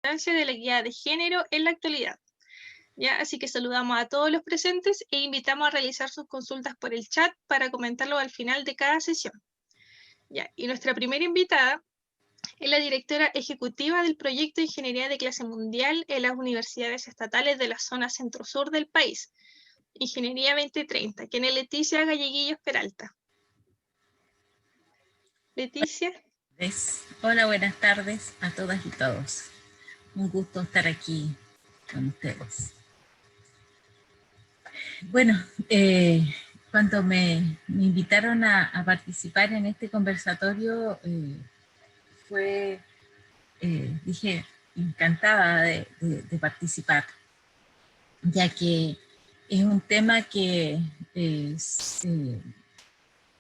De la equidad de género en la actualidad. ¿Ya? Así que saludamos a todos los presentes e invitamos a realizar sus consultas por el chat para comentarlo al final de cada sesión. ¿Ya? Y nuestra primera invitada es la directora ejecutiva del proyecto de Ingeniería de Clase Mundial en las universidades estatales de la zona centro-sur del país, Ingeniería 2030, quien es Leticia Galleguillos Peralta. Leticia. Hola, buenas tardes a todas y todos. Un gusto estar aquí con ustedes. Bueno, cuando me invitaron a participar en este conversatorio, dije, encantada de participar, ya que es un tema que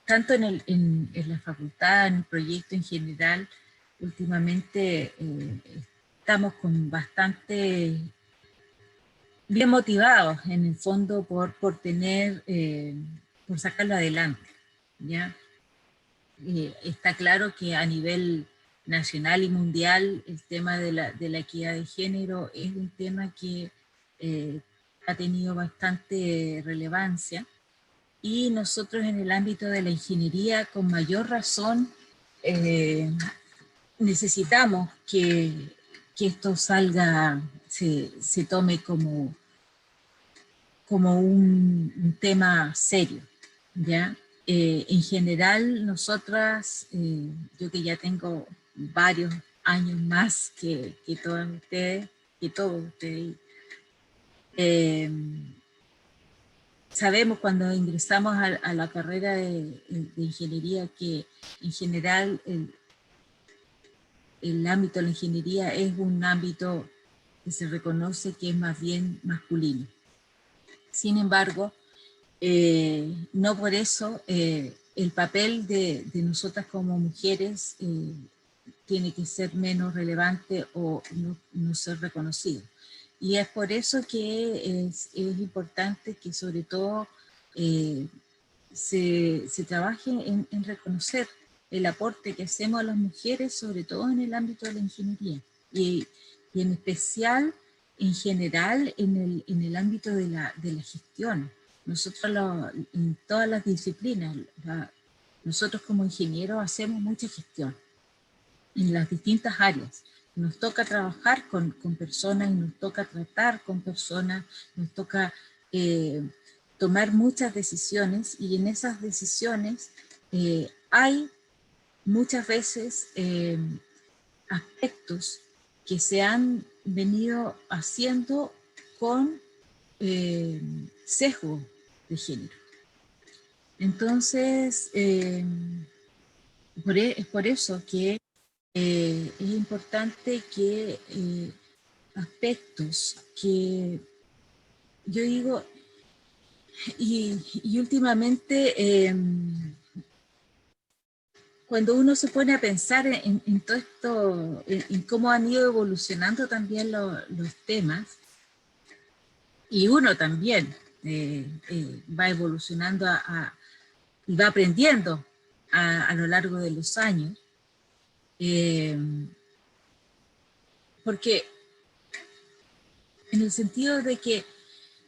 tanto en la facultad, en el proyecto en general, últimamente estamos con bastante bien motivados en el fondo por sacarlo adelante, ¿ya? Está claro que a nivel nacional y mundial el tema de la equidad de género es un tema que ha tenido bastante relevancia, y nosotros en el ámbito de la ingeniería con mayor razón necesitamos que esto salga, se tome como un tema serio, ¿ya? En general, nosotras, yo que ya tengo varios años más que todos ustedes, sabemos cuando ingresamos a la carrera de ingeniería que en general el ámbito de la ingeniería es un ámbito que se reconoce que es más bien masculino. Sin embargo, no por eso el papel de nosotras como mujeres tiene que ser menos relevante o no ser reconocido. Y es por eso que es importante que sobre todo se trabaje en reconocer el aporte que hacemos a las mujeres, sobre todo en el ámbito de la ingeniería. Y en especial, en general, en el ámbito de la gestión. Nosotros en todas las disciplinas, nosotros como ingenieros hacemos mucha gestión en las distintas áreas. Nos toca trabajar con personas y nos toca tratar con personas, nos toca tomar muchas decisiones, y en esas decisiones hay muchas veces aspectos que se han venido haciendo con sesgo de género. Entonces, es por eso que es importante que aspectos que yo digo, y últimamente cuando uno se pone a pensar en todo esto, en cómo han ido evolucionando también los temas, y uno también va evolucionando y va aprendiendo a lo largo de los años, porque en el sentido de que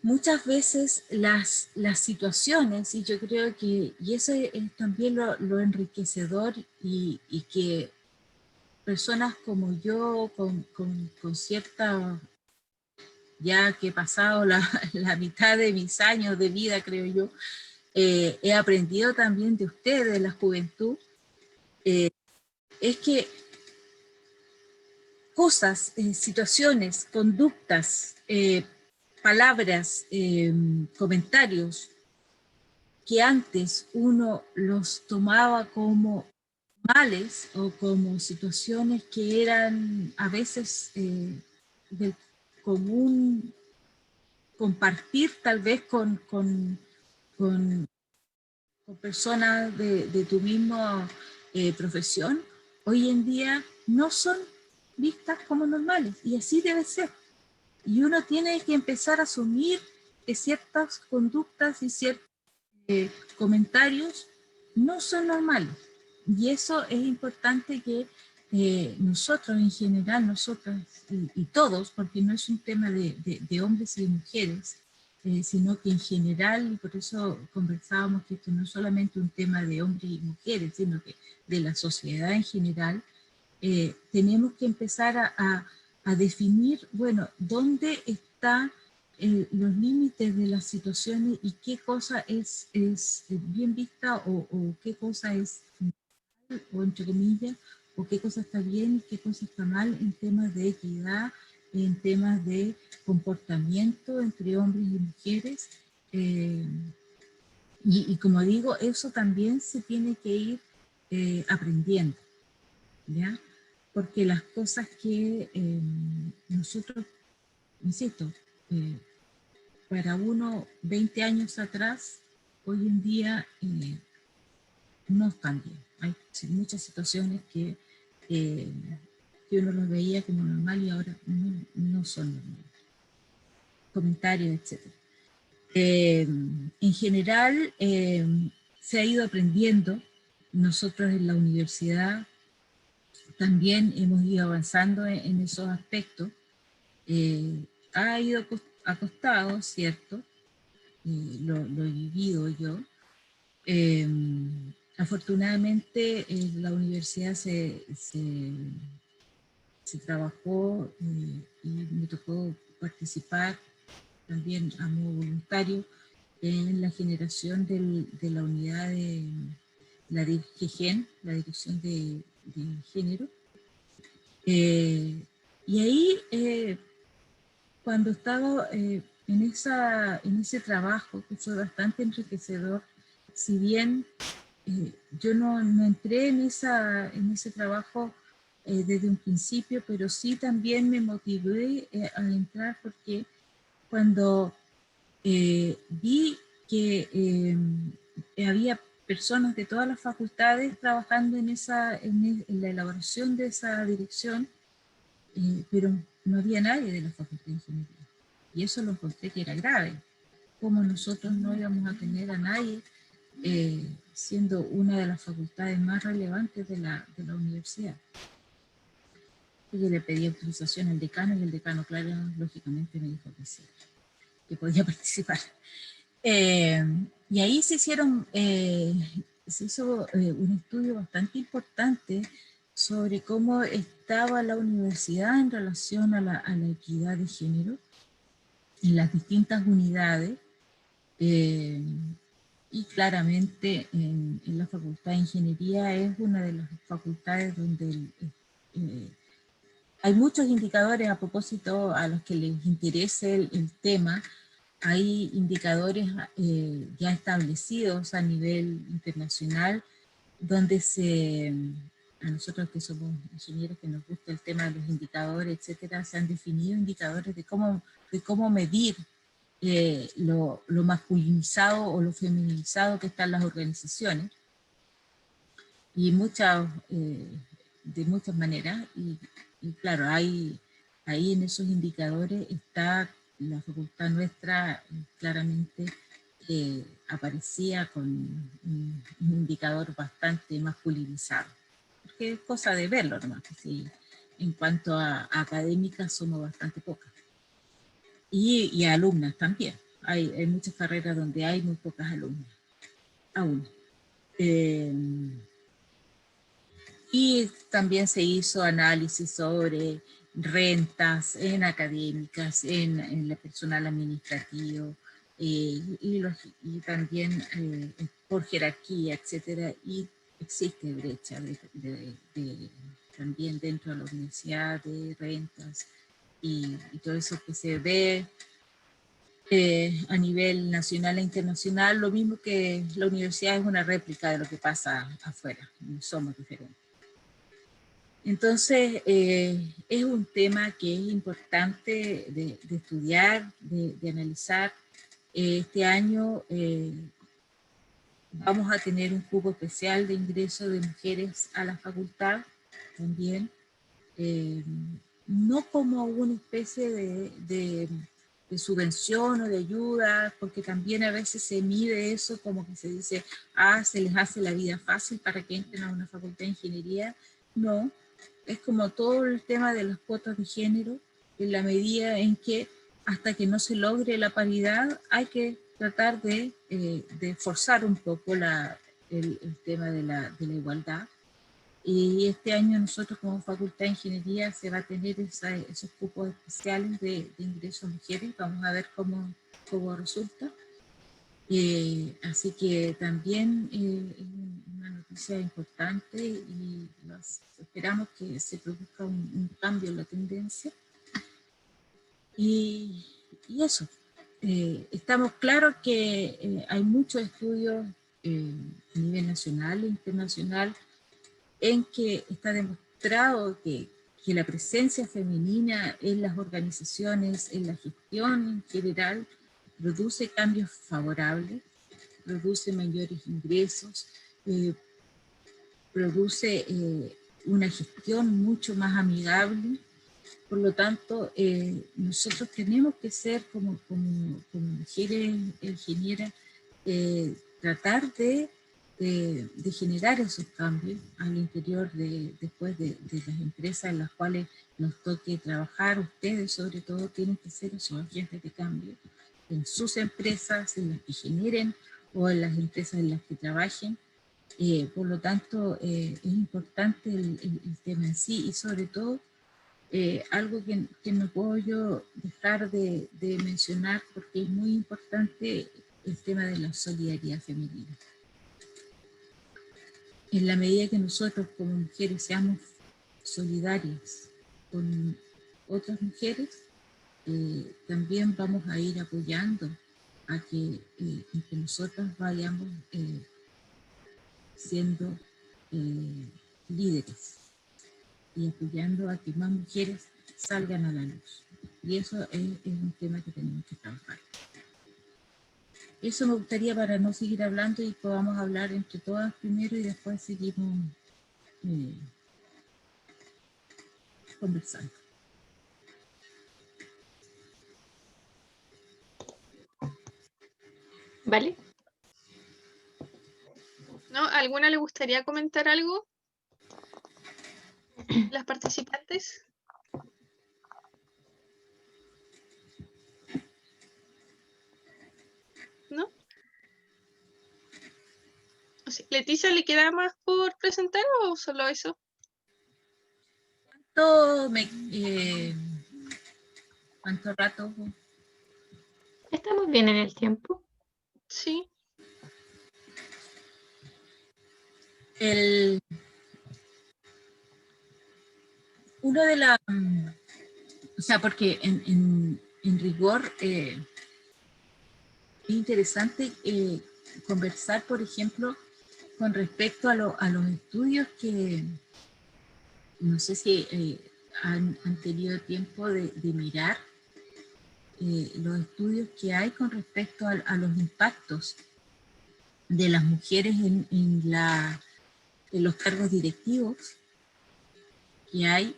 muchas veces las situaciones, y yo creo que, y eso es también lo enriquecedor, y que personas como yo, con cierta, ya que he pasado la mitad de mis años de vida, creo yo, he aprendido también de ustedes, de la juventud, es que cosas, situaciones, conductas, palabras, comentarios que antes uno los tomaba como males o como situaciones que eran a veces del común compartir tal vez con personas de tu misma profesión, hoy en día no son vistas como normales, y así debe ser. Y uno tiene que empezar a asumir que ciertas conductas y ciertos comentarios no son normales. Y eso es importante que nosotros en general, nosotras y todos, porque no es un tema de hombres y de mujeres, sino que en general, y por eso conversábamos que esto no es solamente un tema de hombres y mujeres, sino que de la sociedad en general, tenemos que empezar a definir, bueno, dónde están los límites de las situaciones y qué cosa es bien vista o qué cosa es, o entre comillas, o qué cosa está bien y qué cosa está mal en temas de equidad, en temas de comportamiento entre hombres y mujeres. eh, y como digo, eso también se tiene que ir aprendiendo, ¿ya? Porque las cosas que nosotros, insisto, eh, para uno 20 años atrás, hoy en día no están bien. Hay muchas situaciones eh, que uno los veía como normal y ahora no son normales. Comentarios, etc. En general, se ha ido aprendiendo. Nosotros en la universidad también hemos ido avanzando en esos aspectos. Ha ido acostado, ¿cierto? Lo he vivido yo. Afortunadamente, la universidad se trabajó y me tocó participar también a modo voluntario en la generación de la unidad de la DIGEN, la Dirección de Género. Y ahí, cuando estaba en ese trabajo, que fue bastante enriquecedor, si bien yo no entré en ese trabajo desde un principio, pero sí también me motivé a entrar porque cuando vi que había personas de todas las facultades trabajando en la elaboración de esa dirección, pero no había nadie de la Facultad de Ingeniería. Y eso lo encontré que era grave. Como nosotros no íbamos a tener a nadie siendo una de las facultades más relevantes de la universidad. Yo le pedí autorización al decano y el decano, claro, lógicamente me dijo que sí, que podía participar. Y ahí se hizo un estudio bastante importante sobre cómo estaba la universidad en relación a la equidad de género en las distintas unidades. Y claramente en la Facultad de Ingeniería es una de las facultades donde hay muchos indicadores a propósito a los que les interese el tema. Hay indicadores ya establecidos a nivel internacional donde a nosotros que somos ingenieros que nos gusta el tema de los indicadores, etcétera, se han definido indicadores de cómo medir lo masculinizado o lo feminizado que están las organizaciones, y de muchas maneras, y claro, ahí en esos indicadores está la facultad nuestra, claramente aparecía con un indicador bastante masculinizado, porque es cosa de verlo nomás, que sí, en cuanto a académicas somos bastante pocas. Y alumnas también. Hay muchas carreras donde hay muy pocas alumnas, aún. Y también se hizo análisis sobre rentas en académicas, en el personal administrativo, y también por jerarquía, etcétera. Y existe brecha también dentro de la universidad de rentas y todo eso que se ve a nivel nacional e internacional. Lo mismo que la universidad es una réplica de lo que pasa afuera, no somos diferentes. Entonces, es un tema que es importante de estudiar, de analizar. Este año vamos a tener un cupo especial de ingreso de mujeres a la facultad también. No como una especie de subvención o de ayuda, porque también a veces se mide eso como que se dice, se les hace la vida fácil para que entren a una facultad de ingeniería. No, es como todo el tema de las cuotas de género, en la medida en que hasta que no se logre la paridad hay que tratar de forzar un poco el tema de la igualdad. Y este año nosotros como Facultad de Ingeniería se va a tener esos cupos especiales de ingreso a mujeres. Vamos a ver cómo resulta. Así que también es una noticia importante y esperamos que se produzca un cambio en la tendencia. Y eso, estamos claros que hay muchos estudios a nivel nacional e internacional en que está demostrado que la presencia femenina en las organizaciones, en la gestión en general, produce cambios favorables, produce mayores ingresos, produce una gestión mucho más amigable. Por lo tanto, nosotros tenemos que ser como mujeres ingenieras, tratar de generar esos cambios al interior después de las empresas en las cuales nos toque trabajar. Ustedes sobre todo tienen que ser esos agentes de cambio en sus empresas, en las que generen o en las empresas en las que trabajen. Por lo tanto, es importante el tema en sí y sobre todo algo que no puedo yo dejar de mencionar porque es muy importante el tema de la solidaridad femenina. En la medida que nosotros como mujeres seamos solidarias con otras mujeres, también vamos a ir apoyando a que nosotras vayamos siendo líderes y apoyando a que más mujeres salgan a la luz. Y eso es un tema que tenemos que trabajar. Eso me gustaría para no seguir hablando y podamos hablar entre todas primero y después seguimos conversando. ¿Vale? ¿No? ¿Alguna le gustaría comentar algo? ¿Las participantes? ¿No? O sea, ¿Leticia le queda más por presentar o solo eso? ¿Cuánto rato? Estamos bien en el tiempo. Sí. Uno de las... O sea, porque en rigor es interesante conversar, por ejemplo, con respecto a los estudios que no sé si han tenido tiempo de mirar los estudios que hay con respecto a los impactos de las mujeres en los cargos directivos que hay.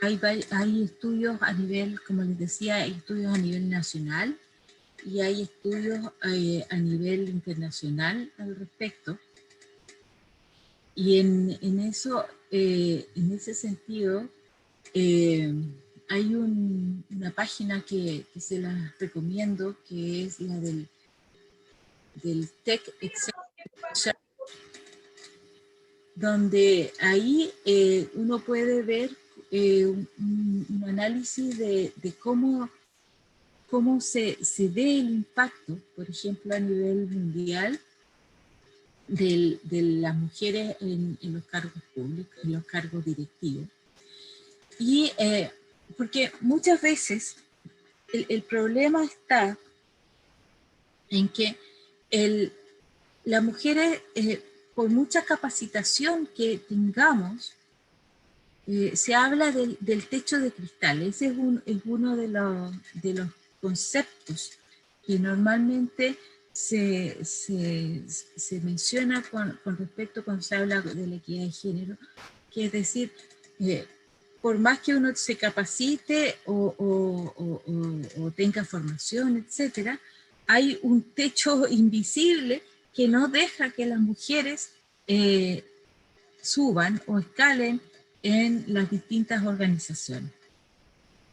Hay estudios a nivel, como les decía, hay estudios a nivel nacional y hay estudios a nivel internacional al respecto. Y en ese sentido, hay una página que se las recomiendo, que es la del Tech Executive, donde ahí uno puede ver un análisis de cómo se ve el impacto, por ejemplo, a nivel mundial, de las mujeres en los cargos públicos, en los cargos directivos. Y porque muchas veces el problema está en que las mujeres, por mucha capacitación que tengamos, se habla del techo de cristal. Ese es uno de los conceptos que normalmente se menciona con respecto cuando se habla de la equidad de género, que es decir, por más que uno se capacite o tenga formación, etcétera, hay un techo invisible que no deja que las mujeres suban o escalen en las distintas organizaciones.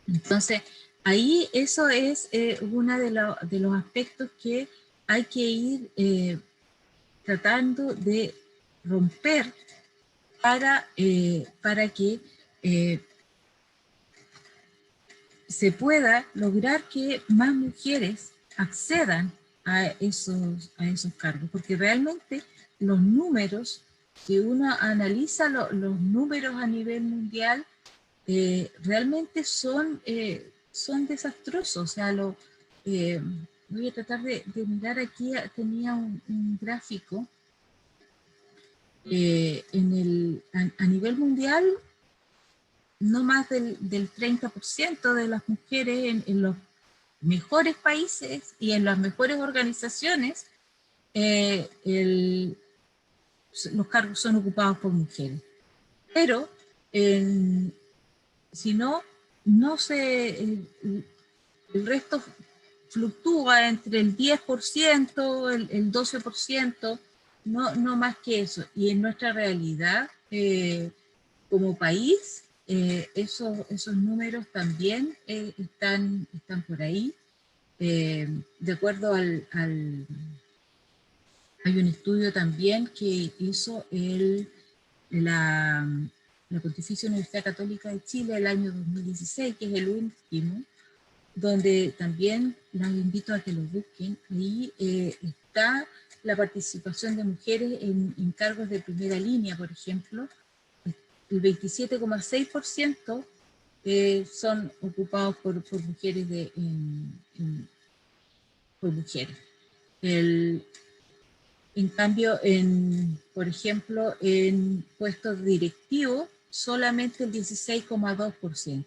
Entonces, ahí eso es uno de los aspectos que hay que ir tratando de romper para que se pueda lograr que más mujeres accedan a esos cargos, porque realmente los números, si uno analiza los números a nivel mundial, realmente son desastrosos. O sea, voy a tratar de mirar aquí, tenía un gráfico a nivel mundial. No más del 30% de las mujeres en los mejores países y en las mejores organizaciones, los cargos son ocupados por mujeres. Pero si no, el resto fluctúa entre el 10%, el 12%, no más que eso. Y en nuestra realidad, como país, esos números también están por ahí. De acuerdo hay un estudio también que hizo la Pontificia Universidad Católica de Chile el año 2016, que es el último, donde también los invito a que lo busquen. Ahí está la participación de mujeres en cargos de primera línea, por ejemplo. El 27,6% son ocupados por mujeres por mujeres. En cambio, por ejemplo, en puestos directivos, solamente el 16,2%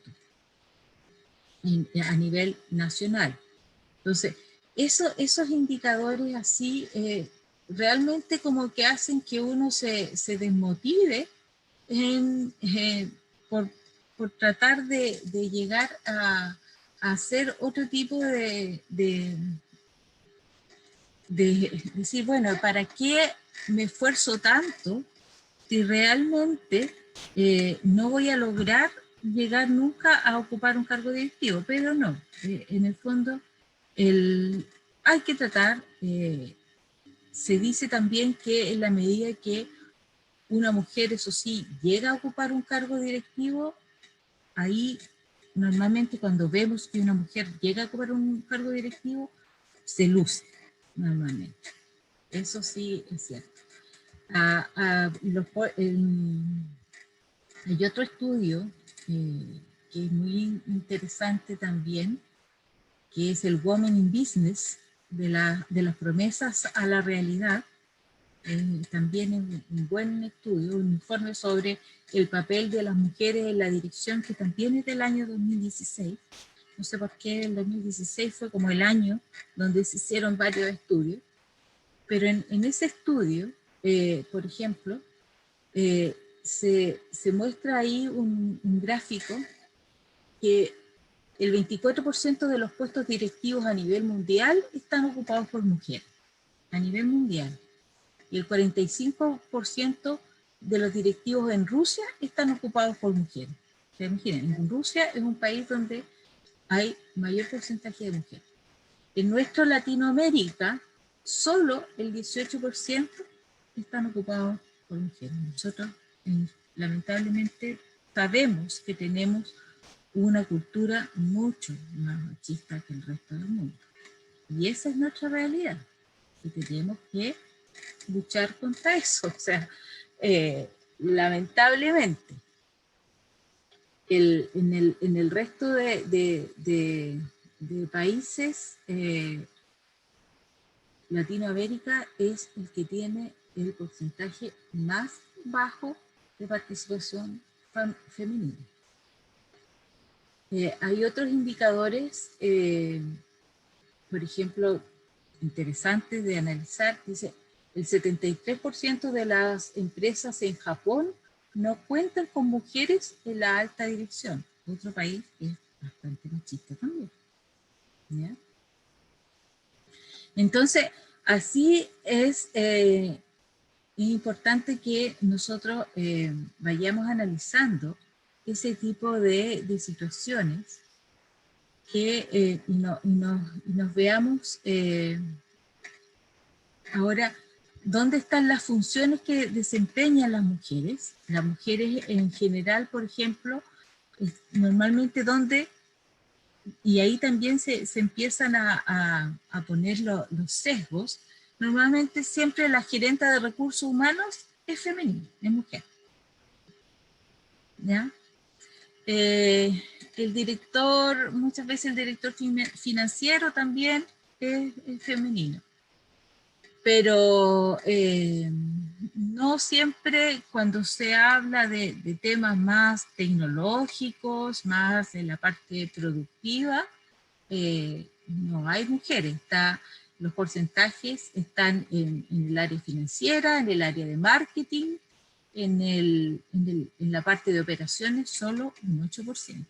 a nivel nacional. Entonces, esos indicadores así realmente como que hacen que uno se desmotive por tratar de llegar a hacer otro tipo de decir, bueno, ¿para qué me esfuerzo tanto si realmente no voy a lograr llegar nunca a ocupar un cargo directivo? Pero no, en el fondo hay que tratar, se dice también que en la medida que una mujer, eso sí, llega a ocupar un cargo directivo, ahí normalmente cuando vemos que una mujer llega a ocupar un cargo directivo, se luce normalmente. Eso sí es cierto. Hay otro estudio que es muy interesante también, que es el Women in Business, de las promesas a la realidad. También es un buen estudio, un informe sobre el papel de las mujeres en la dirección, que también es del año 2016. No sé por qué el 2016 fue como el año donde se hicieron varios estudios, pero en ese estudio, por ejemplo, se muestra ahí un gráfico que el 24% de los puestos directivos a nivel mundial están ocupados por mujeres, a nivel mundial. Y el 45% de los directivos en Rusia están ocupados por mujeres. O sea, imaginen, Rusia es un país donde hay mayor porcentaje de mujeres. En nuestra Latinoamérica, solo el 18% están ocupados por mujeres. Nosotros, lamentablemente, sabemos que tenemos una cultura mucho más machista que el resto del mundo. Y esa es nuestra realidad. Y tenemos que luchar contra eso. O sea, lamentablemente, en el resto de países, Latinoamérica es el que tiene el porcentaje más bajo de participación femenina. Hay otros indicadores, por ejemplo, interesantes de analizar. Dice, el 73% de las empresas en Japón no cuentan con mujeres en la alta dirección. Otro país que es bastante machista también. ¿Ya? Entonces, así es es importante que nosotros vayamos analizando ese tipo de situaciones y nos veamos ahora dónde están las funciones que desempeñan las mujeres. Las mujeres en general, por ejemplo, normalmente donde, y ahí también se empiezan a poner los sesgos, normalmente siempre la gerenta de recursos humanos es femenina, es mujer. ¿Ya? El director, muchas veces el director financiero también es femenino. Pero no siempre cuando se habla de temas más tecnológicos, más en la parte productiva, no hay mujeres. Los porcentajes están en el área financiera, en el área de marketing, en la parte de operaciones solo un 8%.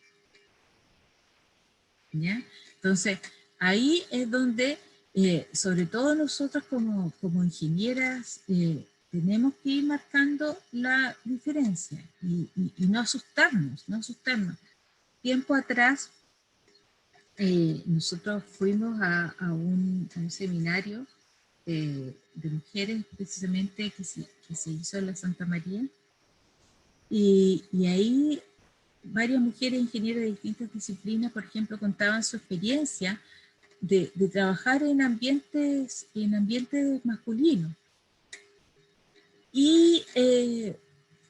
¿Ya? Entonces, ahí es donde, sobre todo nosotros como ingenieras, tenemos que ir marcando la diferencia y no asustarnos, no asustarnos. Tiempo atrás, nosotros fuimos a un seminario de mujeres precisamente que se hizo en la Santa María, y ahí varias mujeres ingenieras de distintas disciplinas, por ejemplo, contaban su experiencia de trabajar en ambientes masculinos. Y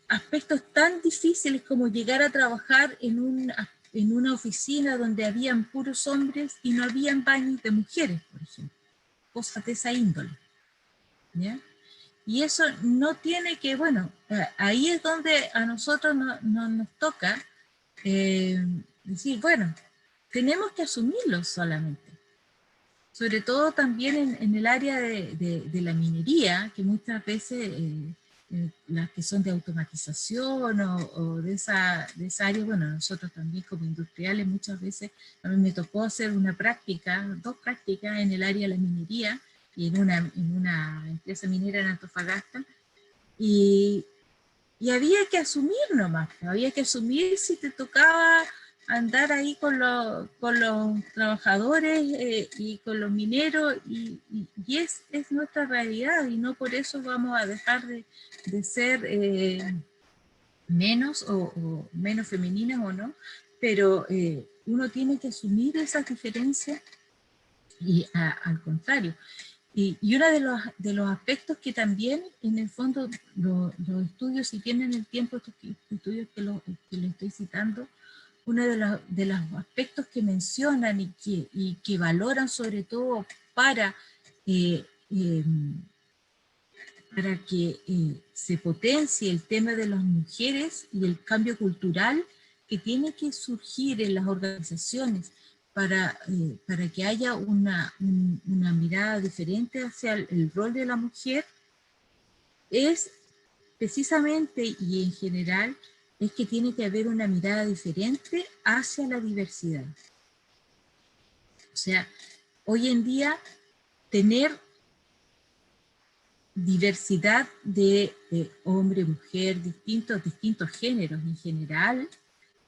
aspectos tan difíciles como llegar a trabajar en una oficina donde habían puros hombres y no habían baños de mujeres, por ejemplo. Cosas de esa índole. ¿Ya? Y eso no tiene que, bueno, ahí es donde a nosotros nos toca decir, bueno, tenemos que asumirlo solamente. Sobre todo también en el área de la minería, que muchas veces las que son de automatización o de esa área, bueno, nosotros también como industriales muchas veces, a mí me tocó hacer dos prácticas en el área de la minería y en una empresa minera en Antofagasta, y había que asumir nomás, había que asumir si te tocaba andar ahí con los trabajadores y con los mineros, y es nuestra realidad, y no por eso vamos a dejar de ser menos o menos femeninas o no, pero uno tiene que asumir esas diferencias y al contrario. Y uno de los aspectos que también, en el fondo, los estudios, si tienen el tiempo, estos estudios que les estoy citando, uno de los aspectos que mencionan y que valoran sobre todo para que se potencie el tema de las mujeres y el cambio cultural que tiene que surgir en las organizaciones para que haya una mirada diferente hacia el rol de la mujer, es precisamente y en general es que tiene que haber una mirada diferente hacia la diversidad. O sea, hoy en día tener diversidad de hombre, mujer, distintos géneros en general,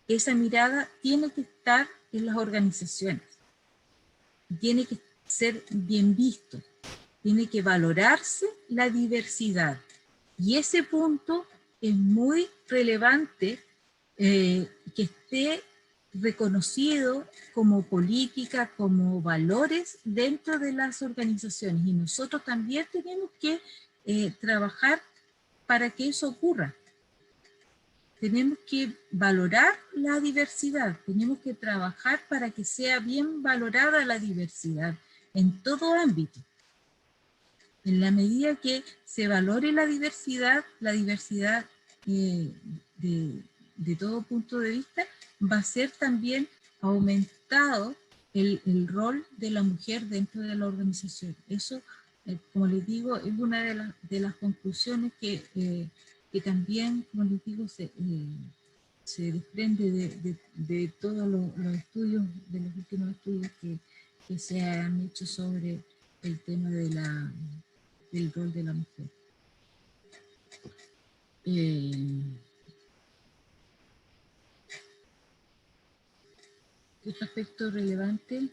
esa mirada tiene que estar en las organizaciones, tiene que ser bien visto, tiene que valorarse la diversidad. Y ese punto es muy relevante que esté reconocido como política, como valores dentro de las organizaciones. Y nosotros también tenemos que trabajar para que eso ocurra. Tenemos que valorar la diversidad, tenemos que trabajar para que sea bien valorada la diversidad en todo ámbito. En la medida que se valore la diversidad de todo punto de vista, va a ser también aumentado el rol de la mujer dentro de la organización. Eso, como les digo, es una de las conclusiones que también, como les digo, se desprende de todos los estudios, de los últimos estudios que se han hecho sobre el tema del rol de la mujer. Otro aspecto relevante,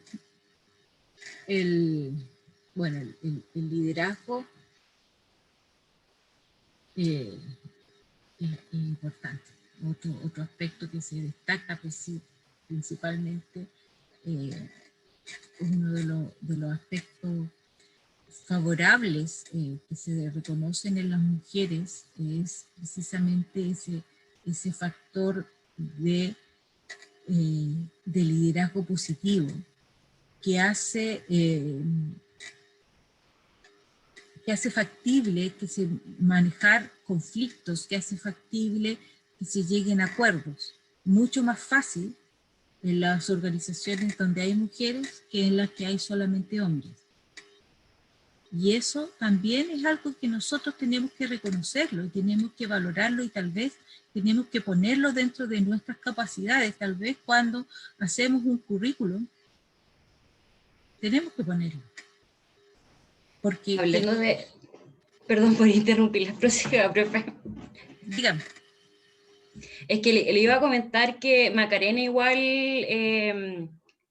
el liderazgo es importante. Otro aspecto que se destaca principalmente, uno de los aspectos favorables que se reconocen en las mujeres es precisamente ese factor de liderazgo positivo que hace factible que se manejar conflictos, que hace factible que se lleguen a acuerdos. Mucho más fácil en las organizaciones donde hay mujeres que en las que hay solamente hombres. Y eso también es algo que nosotros tenemos que reconocerlo, y tenemos que valorarlo, y tal vez tenemos que ponerlo dentro de nuestras capacidades. Tal vez cuando hacemos un currículum, tenemos que ponerlo. Porque hablando de... Perdón por interrumpir la próxima, profe. Dígame. Es que le iba a comentar que Macarena igual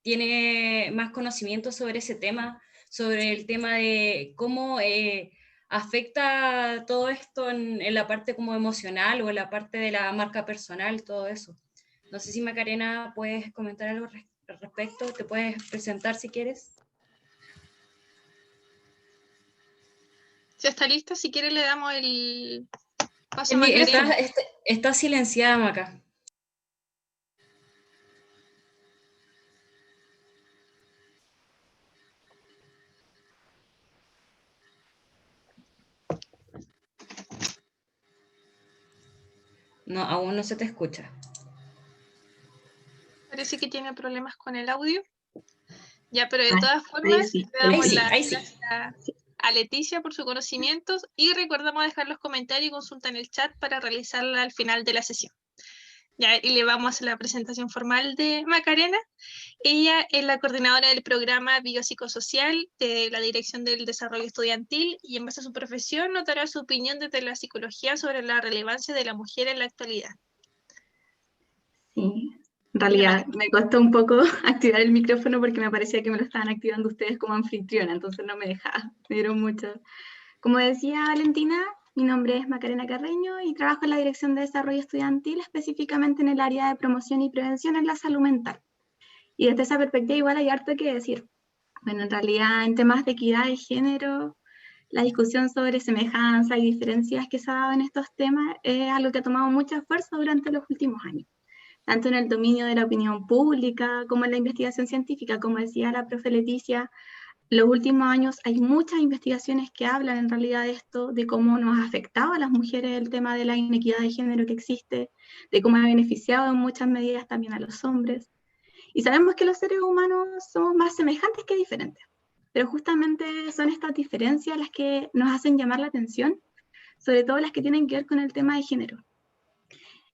tiene más conocimiento sobre ese tema, sobre el tema de cómo afecta todo esto en la parte como emocional o en la parte de la marca personal, todo eso. No sé si Macarena puedes comentar algo al respecto, te puedes presentar si quieres. Ya está lista, si quiere le damos el paso a Macarena. Está silenciada, Maca. No, aún no se te escucha. Parece que tiene problemas con el audio. Ya, pero de todas formas, ahí sí, le damos ahí sí. a Leticia por sus conocimientos y recordamos dejar los comentarios y consulta en el chat para realizarla al final de la sesión. Ya, y le vamos a hacer la presentación formal de Macarena. Ella es la coordinadora del programa biopsicosocial de la Dirección del Desarrollo Estudiantil y en base a su profesión notará su opinión desde la psicología sobre la relevancia de la mujer en la actualidad. Sí, en realidad me costó un poco activar el micrófono porque me parecía que me lo estaban activando ustedes como anfitriona, entonces no me dejaba, me dieron mucho. Como decía Valentina, mi nombre es Macarena Carreño y trabajo en la Dirección de Desarrollo Estudiantil, específicamente en el área de promoción y prevención en la salud mental. Y desde esa perspectiva igual hay harto que decir. Bueno, en realidad en temas de equidad de género, la discusión sobre semejanza y diferencias que se ha dado en estos temas es algo que ha tomado mucha fuerza durante los últimos años, tanto en el dominio de la opinión pública como en la investigación científica. Como decía la profe Leticia, los últimos años hay muchas investigaciones que hablan en realidad de esto, de cómo nos ha afectado a las mujeres el tema de la inequidad de género que existe, de cómo ha beneficiado en muchas medidas también a los hombres. Y sabemos que los seres humanos somos más semejantes que diferentes, pero justamente son estas diferencias las que nos hacen llamar la atención, sobre todo las que tienen que ver con el tema de género,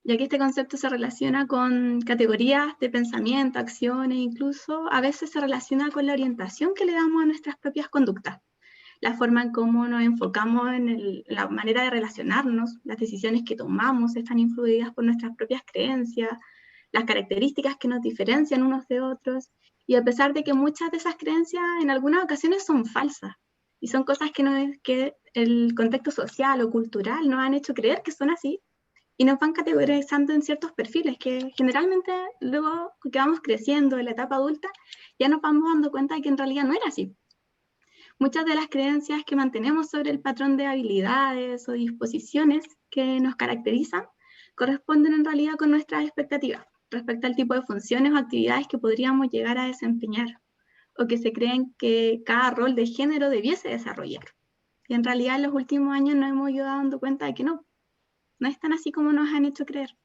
ya que este concepto se relaciona con categorías de pensamiento, acciones, incluso a veces se relaciona con la orientación que le damos a nuestras propias conductas, la forma en cómo nos enfocamos en la manera de relacionarnos, las decisiones que tomamos están influidas por nuestras propias creencias, las características que nos diferencian unos de otros, y a pesar de que muchas de esas creencias en algunas ocasiones son falsas, y son cosas que el contexto social o cultural nos han hecho creer que son así, y nos van categorizando en ciertos perfiles que generalmente luego que vamos creciendo en la etapa adulta ya nos vamos dando cuenta de que en realidad no era así. Muchas de las creencias que mantenemos sobre el patrón de habilidades o disposiciones que nos caracterizan corresponden en realidad con nuestras expectativas respecto al tipo de funciones o actividades que podríamos llegar a desempeñar o que se creen que cada rol de género debiese desarrollar. Y en realidad en los últimos años nos hemos ido dando cuenta de que no es tan así como nos han hecho creer.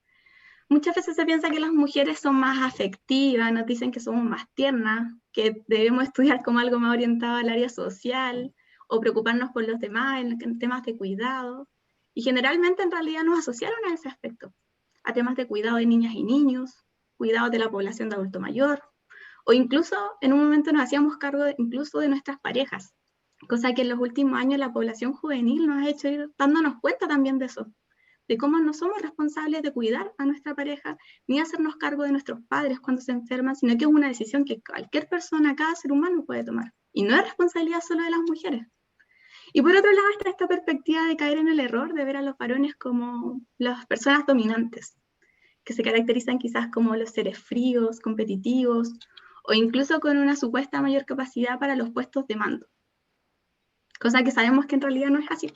Muchas veces se piensa que las mujeres son más afectivas, nos dicen que somos más tiernas, que debemos estudiar como algo más orientado al área social, o preocuparnos por los demás en temas de cuidado. Y generalmente en realidad nos asociaron a ese aspecto, a temas de cuidado de niñas y niños, cuidado de la población de adulto mayor, o incluso en un momento nos hacíamos cargo incluso de nuestras parejas, cosa que en los últimos años la población juvenil nos ha hecho ir dándonos cuenta también de eso, de cómo no somos responsables de cuidar a nuestra pareja, ni hacernos cargo de nuestros padres cuando se enferman, sino que es una decisión que cualquier persona, cada ser humano puede tomar. Y no es responsabilidad solo de las mujeres. Y por otro lado está esta perspectiva de caer en el error de ver a los varones como las personas dominantes, que se caracterizan quizás como los seres fríos, competitivos, o incluso con una supuesta mayor capacidad para los puestos de mando. Cosa que sabemos que en realidad no es así.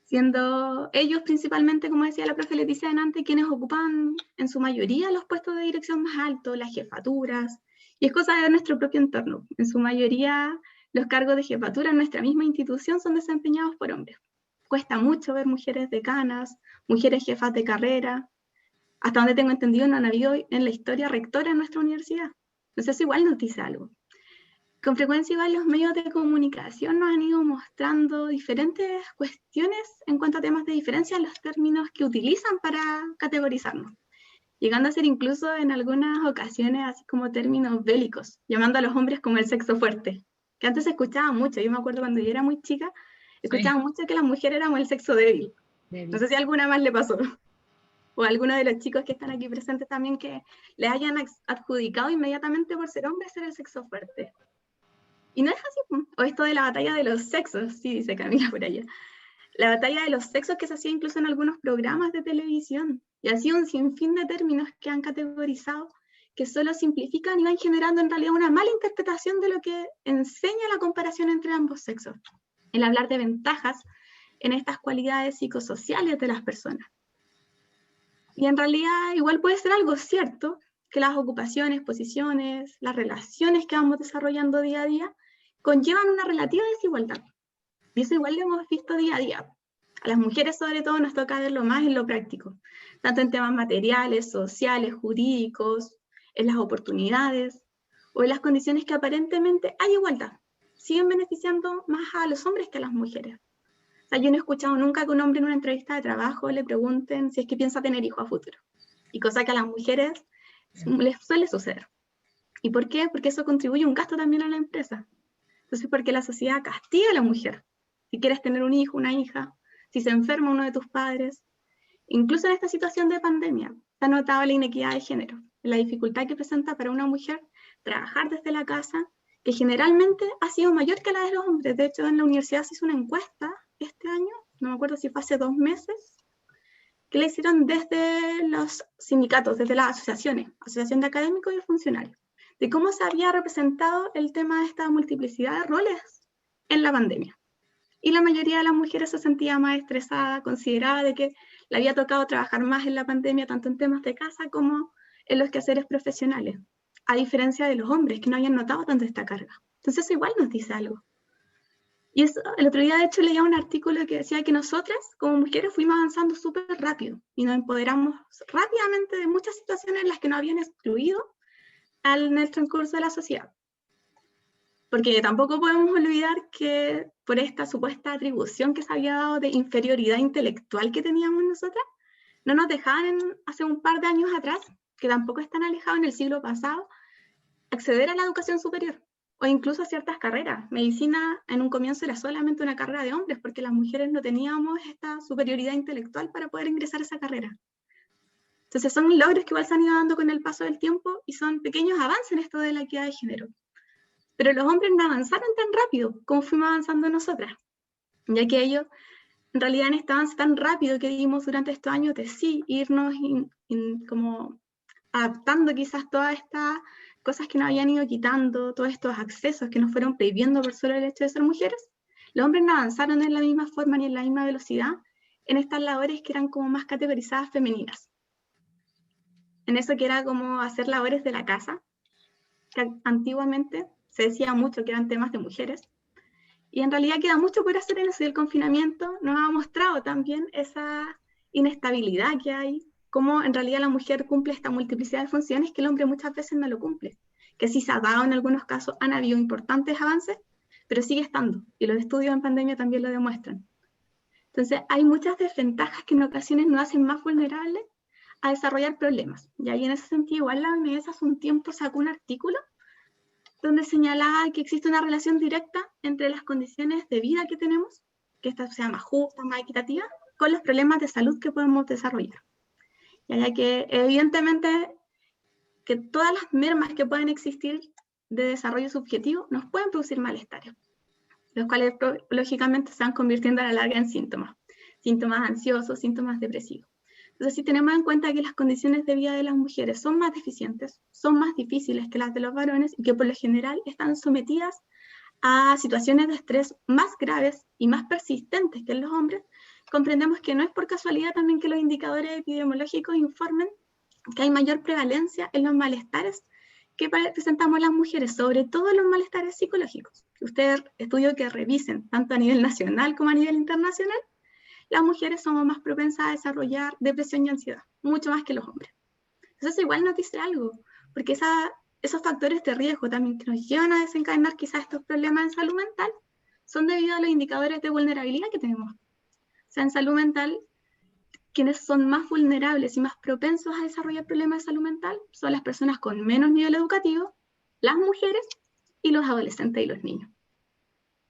Siendo ellos principalmente, como decía la profe Leticia delante, quienes ocupan en su mayoría los puestos de dirección más altos, las jefaturas, y es cosa de nuestro propio entorno. En su mayoría, los cargos de jefatura en nuestra misma institución son desempeñados por hombres. Cuesta mucho ver mujeres decanas, mujeres jefas de carrera. Hasta donde tengo entendido, no han habido en la historia rectora en nuestra universidad. Entonces eso igual nos dice algo. Con frecuencia igual los medios de comunicación nos han ido mostrando diferentes cuestiones en cuanto a temas de diferencia en los términos que utilizan para categorizarnos, llegando a ser incluso en algunas ocasiones así como términos bélicos, llamando a los hombres como el sexo fuerte, que antes se escuchaba mucho. Yo me acuerdo cuando yo era muy chica, escuchaba mucho que las mujeres éramos el sexo débil. No sé si a alguna más le pasó, o a alguno de los chicos que están aquí presentes también, que les hayan adjudicado inmediatamente por ser hombres ser el sexo fuerte. Y no es así, o esto de la batalla de los sexos, sí, dice Camila por allá. La batalla de los sexos que se hacía incluso en algunos programas de televisión, y así un sinfín de términos que han categorizado, que solo simplifican y van generando en realidad una mala interpretación de lo que enseña la comparación entre ambos sexos, el hablar de ventajas en estas cualidades psicosociales de las personas. Y en realidad igual puede ser algo cierto, que las ocupaciones, posiciones, las relaciones que vamos desarrollando día a día, conllevan una relativa desigualdad. Y eso igual lo hemos visto día a día. A las mujeres sobre todo nos toca verlo más en lo práctico, tanto en temas materiales, sociales, jurídicos, en las oportunidades, o en las condiciones que aparentemente hay igualdad. Siguen beneficiando más a los hombres que a las mujeres. O sea, yo no he escuchado nunca que un hombre en una entrevista de trabajo le pregunten si es que piensa tener hijos a futuro. Y cosa que a las mujeres les suele suceder. ¿Y por qué? Porque eso contribuye un gasto también a la empresa. Entonces, porque la sociedad castiga a la mujer. Si quieres tener un hijo, una hija, si se enferma uno de tus padres. Incluso en esta situación de pandemia, se ha notado la inequidad de género, la dificultad que presenta para una mujer trabajar desde la casa, que generalmente ha sido mayor que la de los hombres. De hecho, en la universidad se hizo una encuesta este año, no me acuerdo si fue hace 2 meses, que le hicieron desde los sindicatos, desde las asociaciones, Asociación de Académicos y Funcionarios, de cómo se había representado el tema de esta multiplicidad de roles en la pandemia. Y la mayoría de las mujeres se sentía más estresada, consideraba de que le había tocado trabajar más en la pandemia, tanto en temas de casa como en los quehaceres profesionales, a diferencia de los hombres, que no habían notado tanto esta carga. Entonces eso igual nos dice algo. Y eso, el otro día, de hecho, leía un artículo que decía que nosotras, como mujeres, fuimos avanzando súper rápido y nos empoderamos rápidamente de muchas situaciones en las que nos habían excluido en el transcurso de la sociedad. Porque tampoco podemos olvidar que por esta supuesta atribución que se había dado de inferioridad intelectual que teníamos nosotras, no nos dejaban hace un par de años atrás, que tampoco están alejados en el siglo pasado, acceder a la educación superior o incluso a ciertas carreras. Medicina en un comienzo era solamente una carrera de hombres porque las mujeres no teníamos esta superioridad intelectual para poder ingresar a esa carrera. Entonces son logros que igual se han ido dando con el paso del tiempo y son pequeños avances en esto de la equidad de género. Pero los hombres no avanzaron tan rápido como fuimos avanzando nosotras, ya que ellos en realidad en este avance tan rápido que dimos durante estos años de sí irnos como adaptando quizás todas estas cosas que nos habían ido quitando, todos estos accesos que nos fueron prohibiendo por solo el hecho de ser mujeres, los hombres no avanzaron en la misma forma ni en la misma velocidad en estas labores que eran como más categorizadas femeninas. En eso que era como hacer labores de la casa, que antiguamente se decía mucho que eran temas de mujeres, y en realidad queda mucho por hacer en eso, y el confinamiento nos ha mostrado también esa inestabilidad que hay, cómo en realidad la mujer cumple esta multiplicidad de funciones que el hombre muchas veces no lo cumple, que sí se ha dado en algunos casos, han habido importantes avances, pero sigue estando, y los estudios en pandemia también lo demuestran. Entonces hay muchas desventajas que en ocasiones nos hacen más vulnerables a desarrollar problemas, y ahí en ese sentido igual la OMS hace un tiempo sacó un artículo donde señalaba que existe una relación directa entre las condiciones de vida que tenemos, que esta sea más justa, más equitativa, con los problemas de salud que podemos desarrollar. Ya que evidentemente que todas las mermas que pueden existir de desarrollo subjetivo nos pueden producir malestares, los cuales lógicamente se van convirtiendo a la larga en síntomas ansiosos, síntomas depresivos. Entonces, si tenemos en cuenta que las condiciones de vida de las mujeres son más deficientes, son más difíciles que las de los varones, y que por lo general están sometidas a situaciones de estrés más graves y más persistentes que en los hombres, comprendemos que no es por casualidad también que los indicadores epidemiológicos informen que hay mayor prevalencia en los malestares que presentamos las mujeres, sobre todo los malestares psicológicos. Ustedes estudios que revisen, tanto a nivel nacional como a nivel internacional, las mujeres somos más propensas a desarrollar depresión y ansiedad, mucho más que los hombres. Entonces igual nos dice algo, porque esos factores de riesgo también que nos llevan a desencadenar quizás estos problemas en salud mental son debido a los indicadores de vulnerabilidad que tenemos. O sea, en salud mental, quienes son más vulnerables y más propensos a desarrollar problemas de salud mental son las personas con menos nivel educativo, las mujeres y los adolescentes y los niños.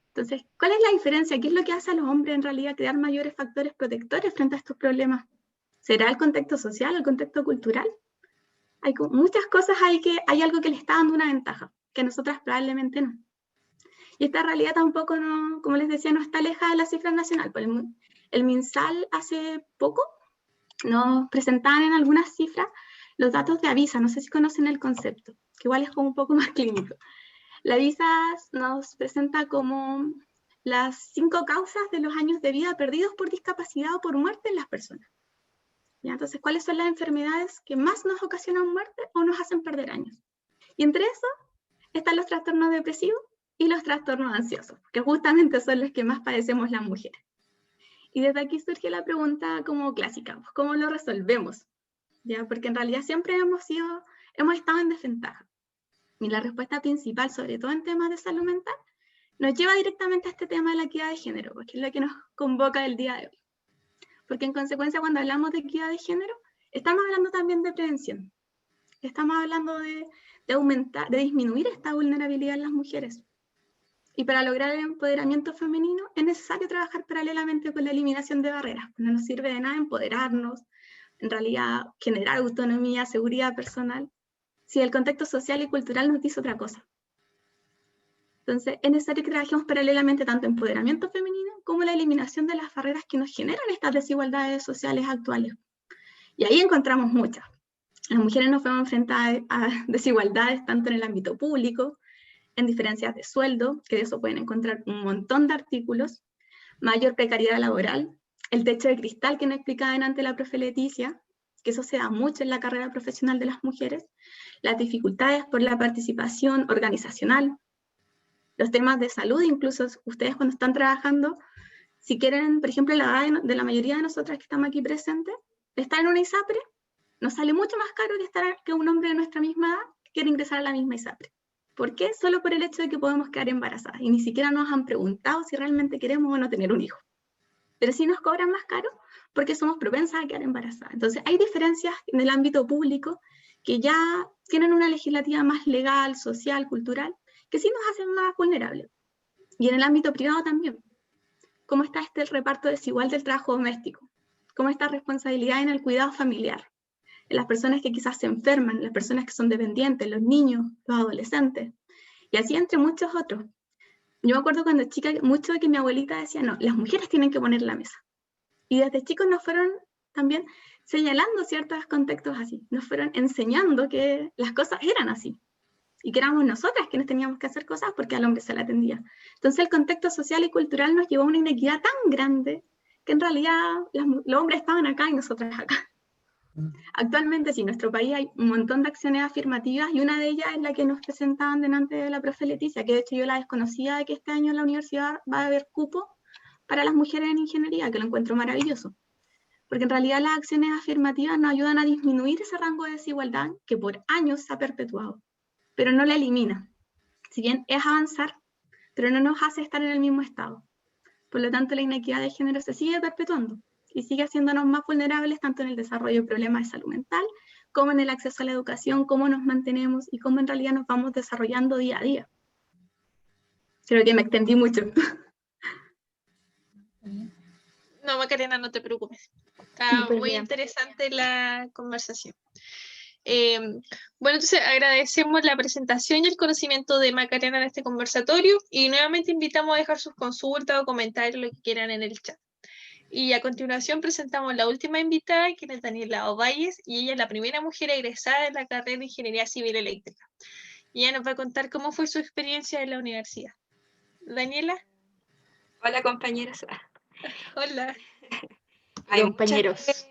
Entonces, ¿cuál es la diferencia? ¿Qué es lo que hace a los hombres en realidad crear mayores factores protectores frente a estos problemas? ¿Será el contexto social, el contexto cultural? Hay muchas cosas ahí que hay algo que le está dando una ventaja, que nosotras probablemente no. Y esta realidad tampoco, no, como les decía, no está alejada de la cifra nacional. El MinSal hace poco nos presentaban en algunas cifras los datos de Avisa, no sé si conocen el concepto, que igual es como un poco más clínico. La Avisa nos presenta como las 5 causas de los años de vida perdidos por discapacidad o por muerte en las personas. ¿Ya? Entonces, ¿cuáles son las enfermedades que más nos ocasionan muerte o nos hacen perder años? Y entre eso están los trastornos depresivos y los trastornos ansiosos, que justamente son los que más padecemos las mujeres. Y desde aquí surge la pregunta como clásica, pues, ¿cómo lo resolvemos? ¿Ya? Porque en realidad siempre hemos estado en desventaja. Y la respuesta principal, sobre todo en temas de salud mental, nos lleva directamente a este tema de la equidad de género, porque es lo que nos convoca el día de hoy. Porque en consecuencia, cuando hablamos de equidad de género, estamos hablando también de prevención. Estamos hablando de aumentar, de disminuir esta vulnerabilidad en las mujeres. Y para lograr el empoderamiento femenino es necesario trabajar paralelamente con la eliminación de barreras. No nos sirve de nada empoderarnos, en realidad generar autonomía, seguridad personal, si el contexto social y cultural nos dice otra cosa. Entonces es necesario que trabajemos paralelamente tanto empoderamiento femenino como la eliminación de las barreras que nos generan estas desigualdades sociales actuales. Y ahí encontramos muchas. Las mujeres nos vemos enfrentadas a desigualdades tanto en el ámbito público, en diferencias de sueldo, que de eso pueden encontrar un montón de artículos, mayor precariedad laboral, el techo de cristal que nos explicaba antes la profe Leticia, que eso se da mucho en la carrera profesional de las mujeres, las dificultades por la participación organizacional, los temas de salud, incluso ustedes cuando están trabajando, si quieren, por ejemplo, la edad de la mayoría de nosotras que estamos aquí presentes, estar en una ISAPRE nos sale mucho más caro que un hombre de nuestra misma edad que quiere ingresar a la misma ISAPRE. ¿Por qué? Solo por el hecho de que podemos quedar embarazadas y ni siquiera nos han preguntado si realmente queremos o no tener un hijo. Pero sí nos cobran más caro porque somos propensas a quedar embarazadas. Entonces hay diferencias en el ámbito público que ya tienen una legislativa más legal, social, cultural, que sí nos hacen más vulnerables. Y en el ámbito privado también. ¿Cómo está el reparto desigual del trabajo doméstico? ¿Cómo está la responsabilidad en el cuidado familiar? En las personas que quizás se enferman, las personas que son dependientes, los niños, los adolescentes. Y así entre muchos otros. Yo me acuerdo cuando chica, mucho de que mi abuelita decía, no, las mujeres tienen que poner la mesa. Y desde chicos nos fueron también señalando ciertos contextos así. Nos fueron enseñando que las cosas eran así. Y que éramos nosotras quienes teníamos que hacer cosas porque al hombre se le atendía. Entonces el contexto social y cultural nos llevó a una inequidad tan grande que en realidad los hombres estaban acá y nosotras acá. Actualmente sí, en nuestro país hay un montón de acciones afirmativas y una de ellas es la que nos presentaban delante de la profe Leticia, que de hecho yo la desconocía de que este año en la universidad va a haber cupo para las mujeres en ingeniería, que lo encuentro maravilloso. Porque en realidad las acciones afirmativas nos ayudan a disminuir ese rango de desigualdad que por años se ha perpetuado, pero no la elimina. Si bien es avanzar, pero no nos hace estar en el mismo estado. Por lo tanto, la inequidad de género se sigue perpetuando y sigue haciéndonos más vulnerables tanto en el desarrollo de problemas de salud mental, como en el acceso a la educación, cómo nos mantenemos y cómo en realidad nos vamos desarrollando día a día. Creo que me extendí mucho. No, Macarena, no te preocupes. Está Súper muy bien. interesante la conversación. Bueno, entonces agradecemos la presentación y el conocimiento de Macarena en este conversatorio y nuevamente invitamos a dejar sus consultas o comentarios, lo que quieran en el chat. Y a continuación presentamos la última invitada, que es Daniela Ovalles, y ella es la primera mujer egresada de la carrera de Ingeniería Civil Eléctrica. Y ella nos va a contar cómo fue su experiencia en la universidad. Daniela, Hola compañeros. hola. Hay Compañeros.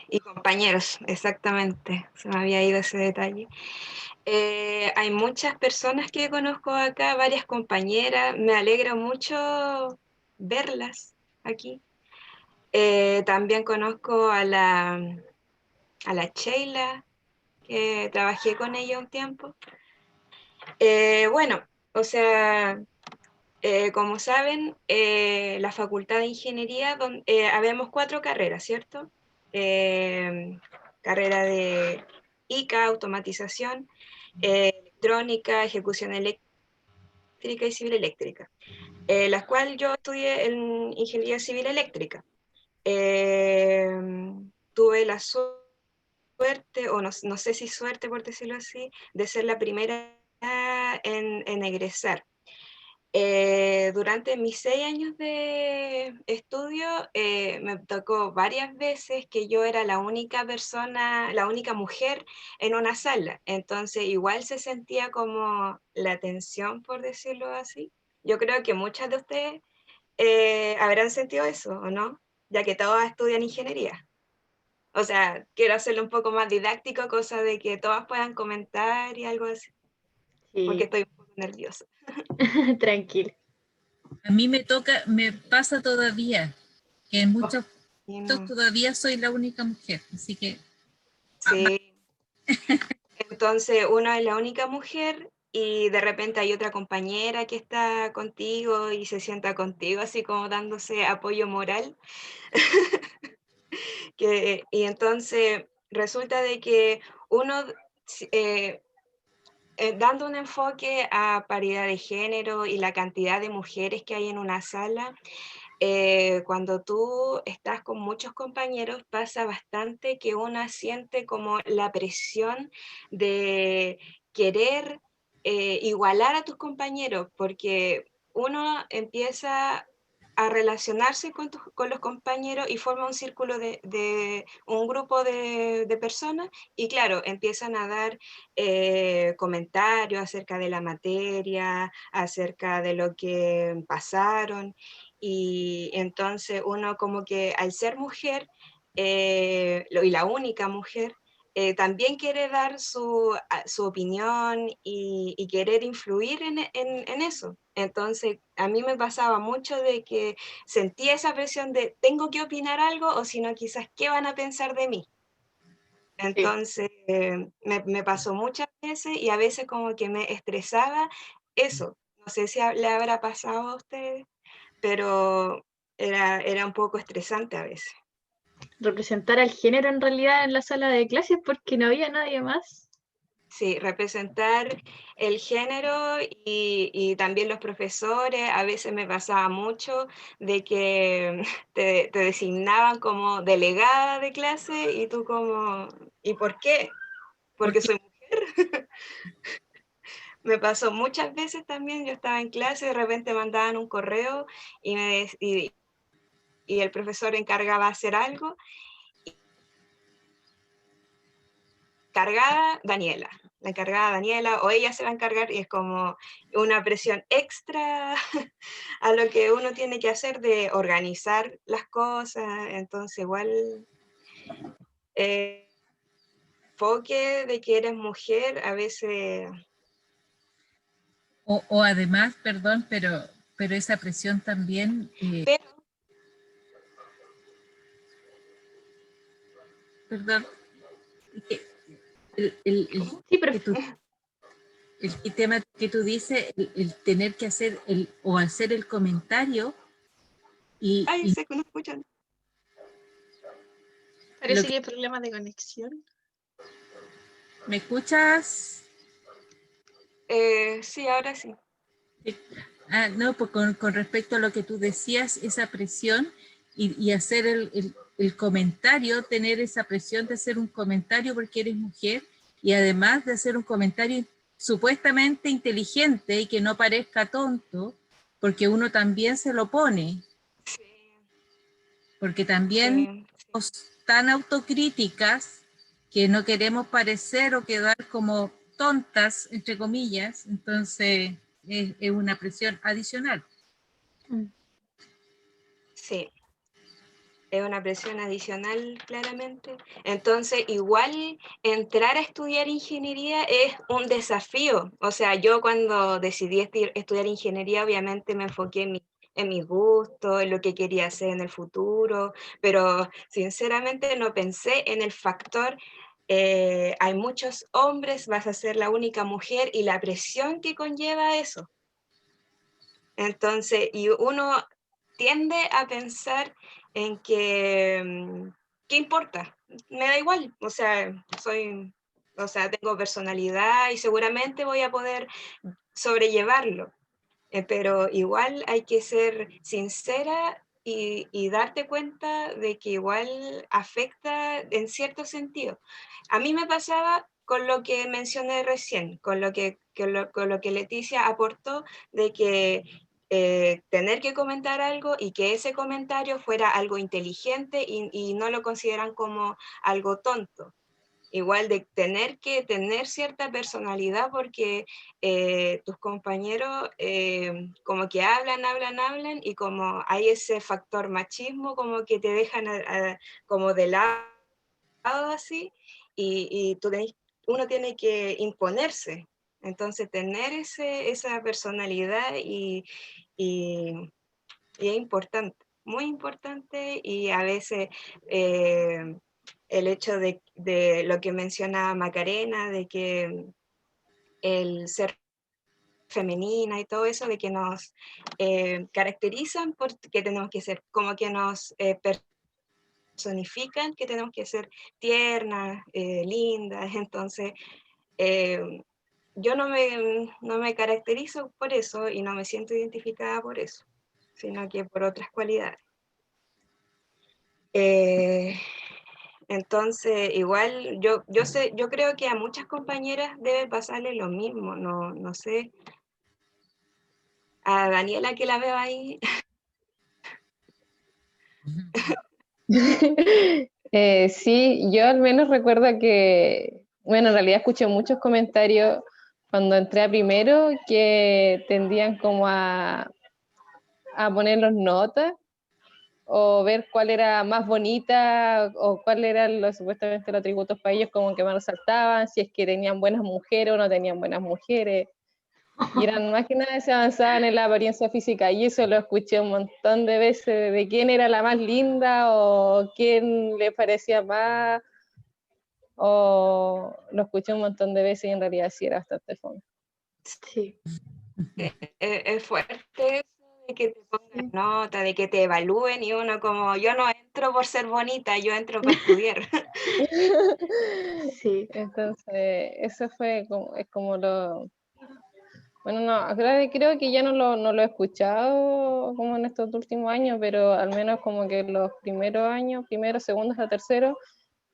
y compañeros, exactamente. Se me había ido ese detalle. Hay muchas personas que conozco acá, varias compañeras. Me alegra mucho verlas aquí. También conozco a la Sheila, que trabajé con ella un tiempo. Bueno, o sea, como saben, la Facultad de Ingeniería, habemos 4 carreras, ¿cierto? Carrera de ICA, automatización, electrónica, ejecución eléctrica y civil eléctrica, las cuales yo estudié en Ingeniería Civil Eléctrica. Tuve la suerte, o no sé si suerte por decirlo así, de ser la primera en egresar. Durante mis 6 años de estudio me tocó varias veces que yo era la única persona, la única mujer en una sala, entonces igual se sentía como la tensión, por decirlo así. Yo creo que muchas de ustedes habrán sentido eso, ¿o no? Ya que todas estudian ingeniería. O sea, quiero hacerlo un poco más didáctico, cosa de que todas puedan comentar y algo así, porque Sí, estoy un poco nerviosa. tranquilo. A mí me pasa todavía, que en muchos Y puntos no, todavía soy la única mujer, así que sí. Entonces uno es la única mujer y de repente hay otra compañera que está contigo y se sienta contigo así como dándose apoyo moral. Y entonces resulta de que uno, eh, dando un enfoque a paridad de género y la cantidad de mujeres que hay en una sala, cuando tú estás con muchos compañeros pasa bastante que uno siente como la presión de querer igualar a tus compañeros, porque uno empieza a relacionarse con los compañeros y forma un círculo de un grupo de personas y claro, empiezan a dar comentarios acerca de la materia, acerca de lo que pasaron y entonces uno como que al ser mujer y la única mujer, también quiere dar su opinión y querer influir en eso. Entonces, a mí me pasaba mucho de que sentía esa presión de tengo que opinar algo o si no, quizás, ¿qué van a pensar de mí? Entonces, me pasó muchas veces y a veces como que me estresaba eso. No sé si le habrá pasado a ustedes, pero era un poco estresante a veces. Representar al género en realidad en la sala de clases porque no había nadie más. Sí, representar el género y también los profesores, a veces me pasaba mucho de que te designaban como delegada de clase y tú como, ¿y por qué? Porque porque soy mujer. Me pasó muchas veces también, yo estaba en clase y de repente mandaban un correo y el profesor encargaba hacer algo, la encargada Daniela, o ella se va a encargar y es como una presión extra a lo que uno tiene que hacer de organizar las cosas, entonces igual enfoque de que eres mujer a veces... o además, perdón, pero esa presión también, Pero, perdón, el Sí, pero el tema que tú dices, el tener que hacer o hacer el comentario ay, y sé que no escuchan. Parece lo que hay problemas de conexión. ¿me escuchas? Sí, ahora sí. No, pues con respecto a lo que tú decías, esa presión y hacer el comentario, tener esa presión de hacer un comentario porque eres mujer y además de hacer un comentario supuestamente inteligente y que no parezca tonto, porque uno también se lo pone, Sí, porque también sí, somos tan autocríticas que no queremos parecer o quedar como tontas, entre comillas, entonces es una presión adicional. sí. Es una presión adicional, claramente. Entonces, igual entrar a estudiar ingeniería es un desafío. O sea, yo cuando decidí estudiar ingeniería, obviamente me enfoqué en mis gustos, en lo que quería hacer en el futuro, pero sinceramente no pensé en el factor, hay muchos hombres, vas a ser la única mujer y la presión que conlleva eso. Entonces, y uno tiende a pensar en que, ¿qué importa? Me da igual, o sea, tengo personalidad y seguramente voy a poder sobrellevarlo, pero igual hay que ser sincera y darte cuenta de que igual afecta en cierto sentido. A mí me pasaba con lo que mencioné recién, con lo que Leticia aportó, de que tener que comentar algo y que ese comentario fuera algo inteligente y no lo consideran como algo tonto. Igual de tener que tener cierta personalidad porque tus compañeros como que hablan y como hay ese factor machismo como que te dejan como de lado así y uno tiene que imponerse. Entonces tener esa personalidad y es importante, muy importante y a veces el hecho de lo que mencionaba Macarena, de que el ser femenina y todo eso, de que nos caracterizan porque tenemos que ser, como que nos personifican, que tenemos que ser tiernas, lindas, entonces yo no me caracterizo por eso y no me siento identificada por eso, sino que por otras cualidades. Entonces, igual yo creo que a muchas compañeras debe pasarle lo mismo, no sé. A Daniela que la veo ahí. Sí, yo al menos recuerdo que, bueno, en realidad escuché muchos comentarios cuando entré a primero que tendían como a ponerlos notas o ver cuál era más bonita o cuál eran supuestamente los atributos para ellos como que más resaltaban, si es que tenían buenas mujeres o no tenían buenas mujeres. Y eran más que nada se avanzaban en la apariencia física y eso lo escuché un montón de veces de quién era la más linda o quién le parecía más, o lo escuché un montón de veces y en realidad sí era bastante fome. Sí. Es fuerte eso de que te pongan nota, de que te evalúen y uno como, yo no entro por ser bonita, yo entro para estudiar. Sí. Entonces, eso fue como, es como lo... Bueno, no, creo que ya no lo he escuchado como en estos últimos años, pero al menos como que los primeros años, primero, segundo hasta tercero,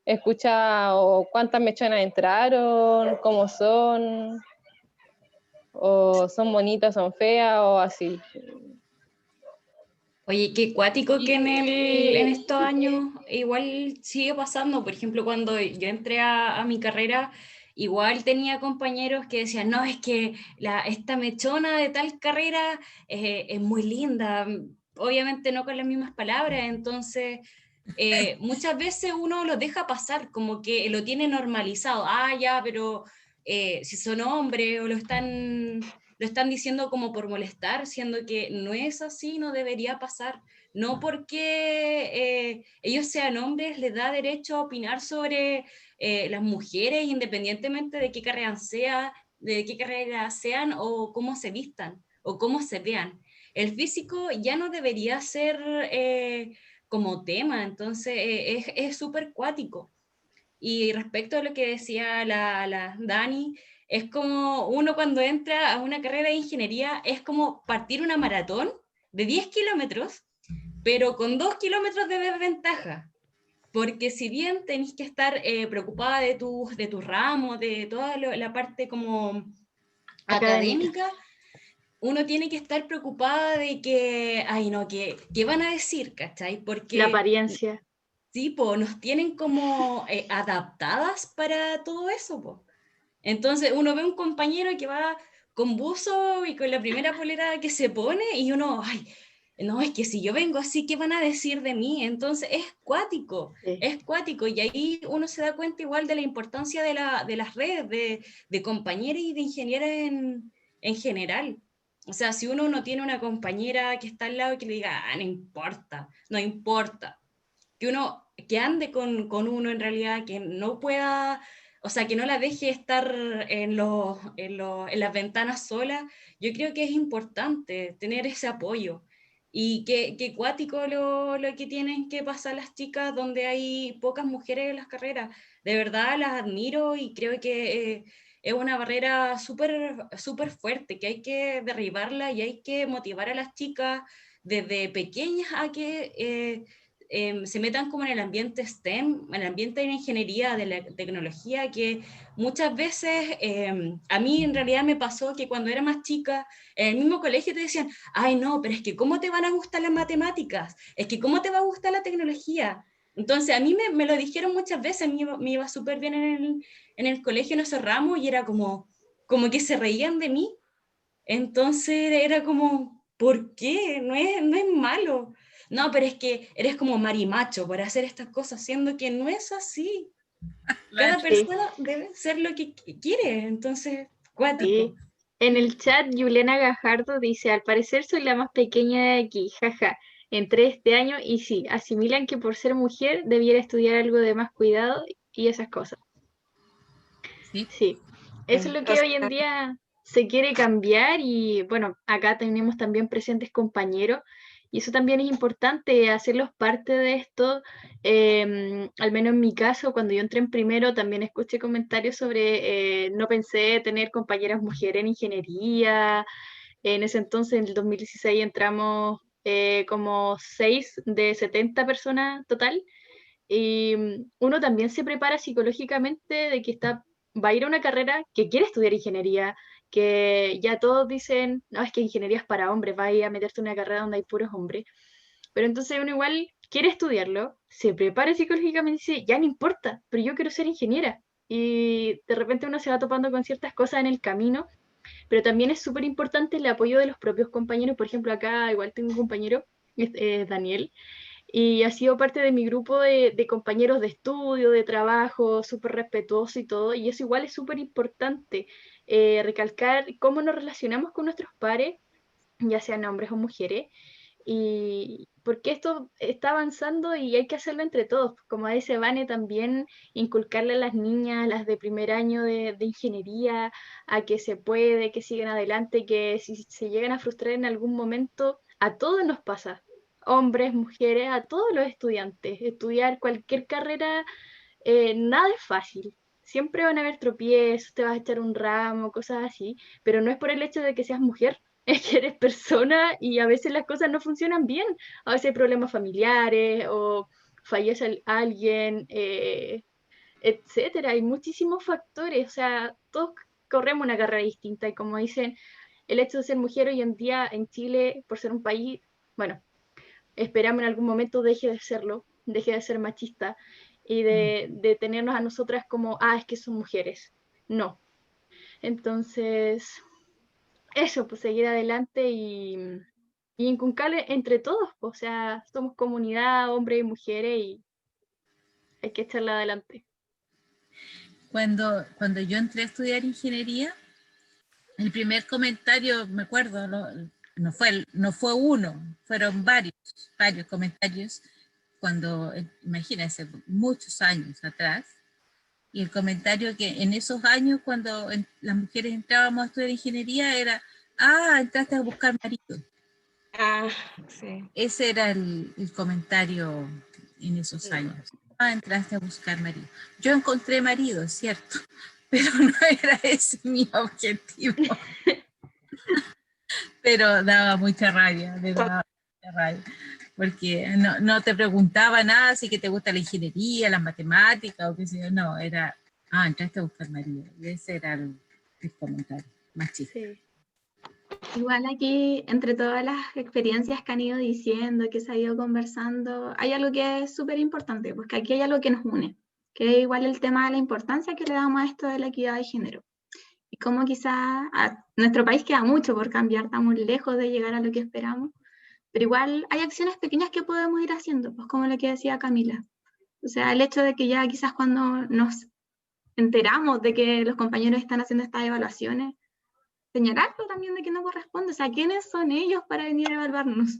he escuchado cuántas mechonas entraron, cómo son, o son bonitas, son feas, o así. Oye, qué cuático que en estos años igual sigue pasando. Por ejemplo, cuando yo entré a mi carrera, igual tenía compañeros que decían, no, es que esta mechona de tal carrera es muy linda. Obviamente no con las mismas palabras, entonces muchas veces uno lo deja pasar, como que lo tiene normalizado. Ah, ya, pero si son hombres o lo están diciendo como por molestar, siendo que no es así, no debería pasar. No porque ellos sean hombres les da derecho a opinar sobre las mujeres, independientemente de qué carrera sean o cómo se vistan o cómo se vean. El físico ya no debería ser como tema, entonces es súper cuático. Y respecto a lo que decía la Dani, es como uno cuando entra a una carrera de ingeniería, es como partir una maratón de 10 kilómetros pero con 2 kilómetros de desventaja. Porque si bien tenéis que estar preocupada de tus ramos, de toda la parte como académica, uno tiene que estar preocupada de que, ay no, ¿qué van a decir, cachai? Porque La apariencia. sí, pues nos tienen como adaptadas para todo eso, pues. Entonces uno ve un compañero que va con buzo y con la primera polera que se pone y uno, ay, no, es que si yo vengo así, ¿qué van a decir de mí? Entonces es cuático, Sí. es cuático, y ahí uno se da cuenta igual de la importancia de las redes, de compañeras y de ingenieras en general. O sea, si uno no tiene una compañera que está al lado y que le diga, no importa, no importa, que ande con uno en realidad, que no pueda, o sea, que no la deje estar en las ventanas sola, yo creo que es importante tener ese apoyo. Y que cuático lo que tienen que pasar las chicas donde hay pocas mujeres en las carreras. De verdad las admiro y creo que es una barrera súper súper fuerte, que hay que derribarla y hay que motivar a las chicas desde pequeñas a que se metan como en el ambiente STEM, en el ambiente de la ingeniería, de la tecnología, que muchas veces a mí en realidad me pasó que cuando era más chica, en el mismo colegio te decían, ay no, pero es que ¿cómo te van a gustar las matemáticas? Es que ¿cómo te va a gustar la tecnología? Entonces a mí me lo dijeron muchas veces, me iba súper bien en el colegio en esos ramos y era como que se reían de mí. Entonces era como, ¿por qué? No es malo. No, pero es que eres como marimacho por hacer estas cosas, siendo que no es así. Cada persona debe ser lo que quiere, entonces, cuático. Sí. En el chat, Juliana Gajardo dice, al parecer soy la más pequeña de aquí, jaja. Entré este año y sí, asimilan que por ser mujer debiera estudiar algo de más cuidado y esas cosas. Sí. Sí, eso es lo O que hoy en sea, día se quiere cambiar y bueno, acá tenemos también presentes compañeros y eso también es importante, hacerlos parte de esto. Al menos en mi caso, cuando yo entré en primero, también escuché comentarios sobre, no pensé tener compañeras mujeres en ingeniería. En ese entonces, en el 2016, entramos como 6 de 70 personas total. Y uno también se prepara psicológicamente de que va a ir a una carrera que quiere estudiar ingeniería, que ya todos dicen, no, es que ingeniería es para hombres, va a ir a meterte en una carrera donde hay puros hombres. Pero entonces uno igual quiere estudiarlo, se prepara psicológicamente y dice, ya no importa, pero yo quiero ser ingeniera. Y de repente uno se va topando con ciertas cosas en el camino, pero también es súper importante el apoyo de los propios compañeros. Por ejemplo, acá igual tengo un compañero, Daniel, y ha sido parte de mi grupo de compañeros de estudio, de trabajo, súper respetuoso y todo, y eso igual es súper importante, recalcar cómo nos relacionamos con nuestros pares, ya sean hombres o mujeres, y porque esto está avanzando y hay que hacerlo entre todos. Como dice Vane, también inculcarle a las niñas, a las de primer año de ingeniería, a que se puede, que sigan adelante, que si se llegan a frustrar en algún momento, a todos nos pasa, hombres, mujeres, a todos los estudiantes. Estudiar cualquier carrera, nada es fácil. Siempre van a haber tropiezos, te vas a echar un ramo, cosas así, pero no es por el hecho de que seas mujer, es que eres persona y a veces las cosas no funcionan bien. A veces hay problemas familiares o fallece alguien, etcétera. Hay muchísimos factores, o sea, todos corremos una carrera distinta y como dicen, el hecho de ser mujer hoy en día en Chile, por ser un país, bueno, esperamos en algún momento deje de serlo, deje de ser machista y de tenernos a nosotras como, es que son mujeres. No. Entonces, eso, pues seguir adelante y inculcarle entre todos, pues, o sea, somos comunidad, hombres y mujeres, y hay que echarla adelante. Cuando yo entré a estudiar ingeniería, el primer comentario, me acuerdo, no fue uno, fueron varios comentarios, cuando, imagínense, muchos años atrás, y el comentario que en esos años, cuando las mujeres entrábamos a estudiar ingeniería, era, entraste a buscar marido. Sí. Ese era el comentario en esos años. Entraste a buscar marido. Yo encontré marido, es cierto, pero no era ese mi objetivo. Pero daba mucha rabia, me daba mucha rabia. porque no te preguntaba nada, si que te gusta la ingeniería, las matemáticas, o qué sé yo, no, era, entraste a buscar marido, y ese era el comentario más chiste. Sí. Igual aquí, entre todas las experiencias que han ido diciendo, que se ha ido conversando, hay algo que es súper importante, porque aquí hay algo que nos une, que es igual el tema de la importancia que le damos a esto de la equidad de género. Y cómo quizás a nuestro país queda mucho por cambiar, estamos lejos de llegar a lo que esperamos, pero igual hay acciones pequeñas que podemos ir haciendo, pues como lo que decía Camila. O sea, el hecho de que ya quizás cuando nos enteramos de que los compañeros están haciendo estas evaluaciones, señalarlo también de que no corresponde. O sea, ¿quiénes son ellos para venir a evaluarnos?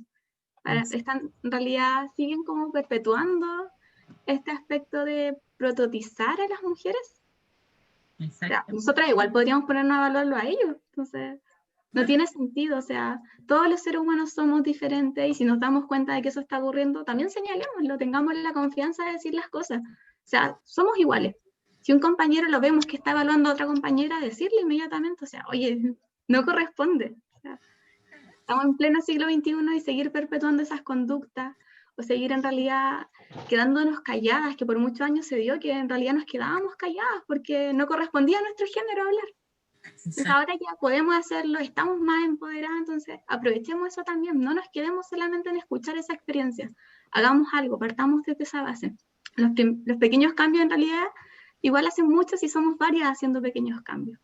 Están, en realidad siguen como perpetuando este aspecto de prototizar a las mujeres. O sea, nosotras igual podríamos ponernos a evaluarlo a ellos. Entonces, no tiene sentido. O sea, todos los seres humanos somos diferentes y si nos damos cuenta de que eso está ocurriendo, también señalémoslo, tengamos la confianza de decir las cosas. O sea, somos iguales. Si un compañero lo vemos que está evaluando a otra compañera, decirle inmediatamente, o sea, oye, no corresponde. O sea, estamos en pleno siglo XXI y seguir perpetuando esas conductas o seguir en realidad quedándonos calladas, que por muchos años se dio que en realidad nos quedábamos calladas porque no correspondía a nuestro género hablar. Entonces ahora ya podemos hacerlo, estamos más empoderadas, entonces aprovechemos eso también, no nos quedemos solamente en escuchar esa experiencia, hagamos algo, partamos desde esa base. Los pequeños cambios en realidad igual hacen mucho si somos varias haciendo pequeños cambios.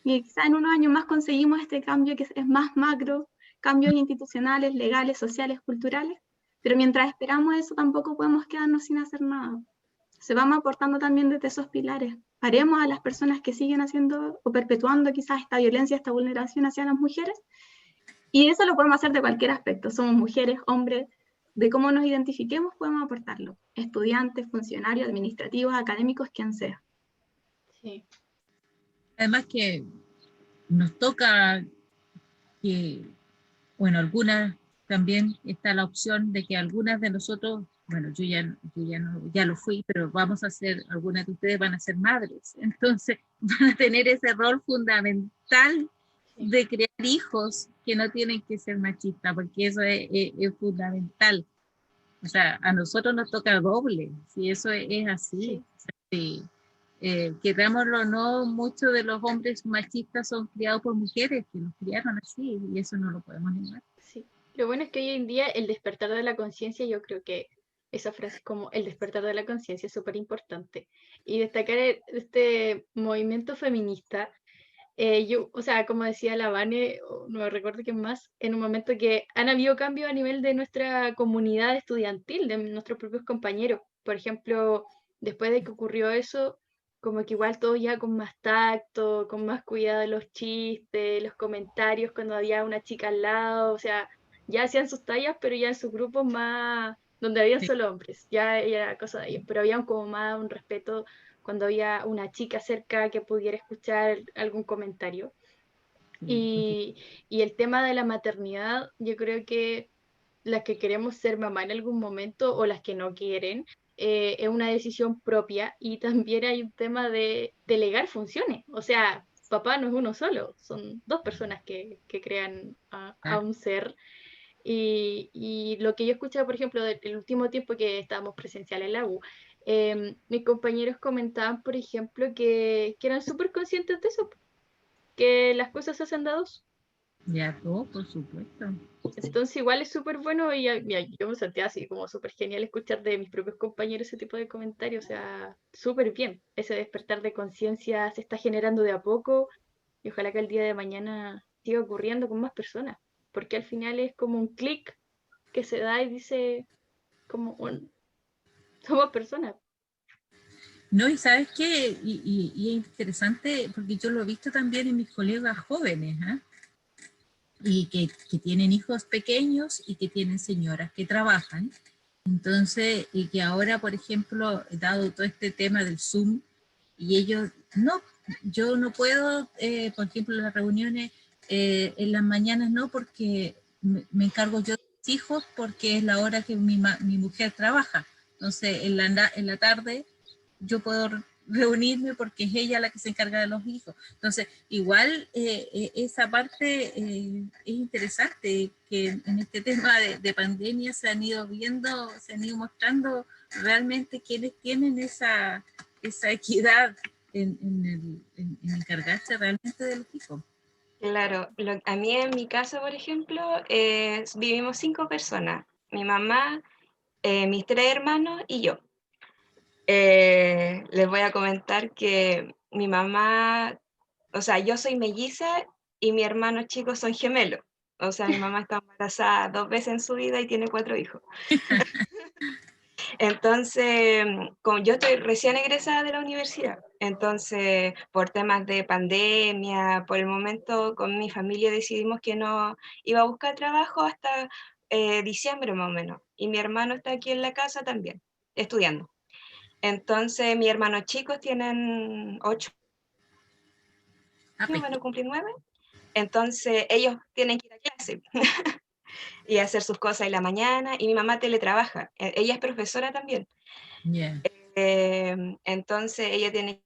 Y quizá en unos años más conseguimos este cambio que es más macro, cambios institucionales, legales, sociales, culturales, pero mientras esperamos eso tampoco podemos quedarnos sin hacer nada. Se vamos aportando también desde esos pilares. Paremos a las personas que siguen haciendo o perpetuando quizás esta violencia, esta vulneración hacia las mujeres, y eso lo podemos hacer de cualquier aspecto. Somos mujeres, hombres, de cómo nos identifiquemos podemos aportarlo. Estudiantes, funcionarios, administrativos, académicos, quien sea. Sí. Además que nos toca que, bueno, algunas también está la opción de que algunas de nosotros, bueno, yo ya lo fui, pero vamos a ser, algunas de ustedes van a ser madres, entonces van a tener ese rol fundamental de crear hijos que no tienen que ser machistas, porque eso es fundamental. O sea, a nosotros nos toca doble, si eso es así. Sí. Querámoslo o no, muchos de los hombres machistas son criados por mujeres que los criaron así, y eso no lo podemos negar. Sí. Lo bueno es que hoy en día el despertar de la conciencia, yo creo que esa frase como el despertar de la conciencia es súper importante. Y destacar este movimiento feminista, o sea, como decía la Vane, no me recuerdo quién más, en un momento que han habido cambios a nivel de nuestra comunidad estudiantil, de nuestros propios compañeros. Por ejemplo, después de que ocurrió eso, como que igual todos ya con más tacto, con más cuidado de los chistes, los comentarios cuando había una chica al lado, o sea, ya hacían sus tallas, pero ya en sus grupos más, donde habían solo hombres, ya era cosa de ellos, pero había como más un respeto cuando había una chica cerca que pudiera escuchar algún comentario. Y el tema de la maternidad, yo creo que las que queremos ser mamá en algún momento o las que no quieren, es una decisión propia y también hay un tema de delegar funciones. O sea, papá no es uno solo, son dos personas que crean a un ser. Y lo que yo he escuchado, por ejemplo, del último tiempo que estábamos presenciales en la U, mis compañeros comentaban, por ejemplo, que eran súper conscientes de eso, que las cosas se hacen de a dos. Ya, por supuesto. Entonces igual es súper bueno y yo me sentía así como súper genial escuchar de mis propios compañeros ese tipo de comentarios, o sea, súper bien. Ese despertar de conciencia se está generando de a poco y ojalá que el día de mañana siga ocurriendo con más personas, porque al final es como un clic que se da y dice como somos personas. No, y sabes qué, y es interesante porque yo lo he visto también en mis colegas jóvenes, ¿eh? Y que tienen hijos pequeños y que tienen señoras que trabajan. Entonces, y que ahora, por ejemplo, dado todo este tema del Zoom, y ellos, no, yo no puedo, por ejemplo, las reuniones en las mañanas no, porque me encargo yo de mis hijos, porque es la hora que mi mujer trabaja. Entonces, en la tarde yo puedo reunirme porque es ella la que se encarga de los hijos. Entonces, igual esa parte es interesante, que en este tema de pandemia se han ido viendo, se han ido mostrando realmente quienes tienen esa equidad en encargarse realmente de los hijos. Claro, a mí en mi casa, por ejemplo, vivimos 5 personas, mi mamá, mis 3 hermanos y yo. Les voy a comentar que mi mamá, o sea, yo soy melliza y mi hermano chico son gemelos. O sea, mi mamá está embarazada 2 veces en su vida y tiene 4 hijos. Entonces, como yo estoy recién egresada de la universidad, entonces por temas de pandemia, por el momento con mi familia decidimos que no iba a buscar trabajo hasta diciembre más o menos. Y mi hermano está aquí en la casa también, estudiando. Entonces, mis hermanos chicos tienen 8 años, van a cumplir 9. Entonces, ellos tienen que ir a clase y hacer sus cosas en la mañana. Y mi mamá teletrabaja. Ella es profesora también. Yeah. Entonces, ella tiene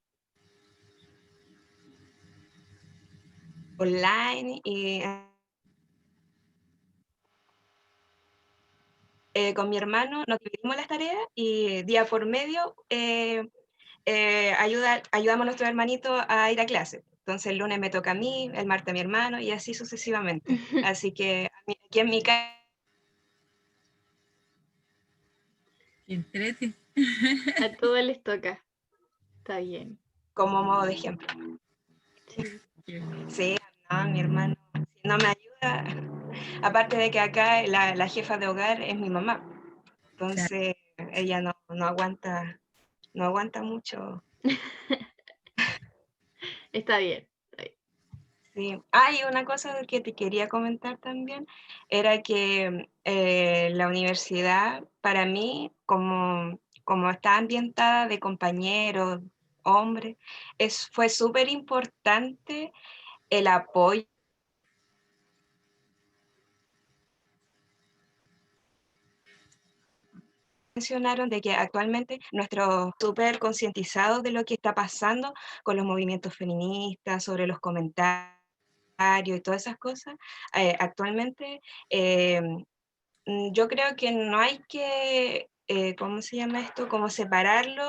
online y con mi hermano nos dividimos las tareas y día por medio ayudamos a nuestro hermanito a ir a clase. Entonces el lunes me toca a mí, el martes a mi hermano y así sucesivamente. Así que aquí en mi casa... Entrete. A todos les toca. Está bien. Como modo de ejemplo. Sí. Sí, no, mi hermano, si no me ayuda, aparte de que acá la jefa de hogar es mi mamá. Entonces ella no aguanta mucho. Está bien. Sí. Y una cosa que te quería comentar también era que la universidad, para mí, como está ambientada de compañeros, hombres, fue súper importante el apoyo. Mencionaron de que actualmente nuestros súper concientizados de lo que está pasando con los movimientos feministas, sobre los comentarios y todas esas cosas, actualmente yo creo que no hay que, ¿cómo se llama esto? Como separarlo,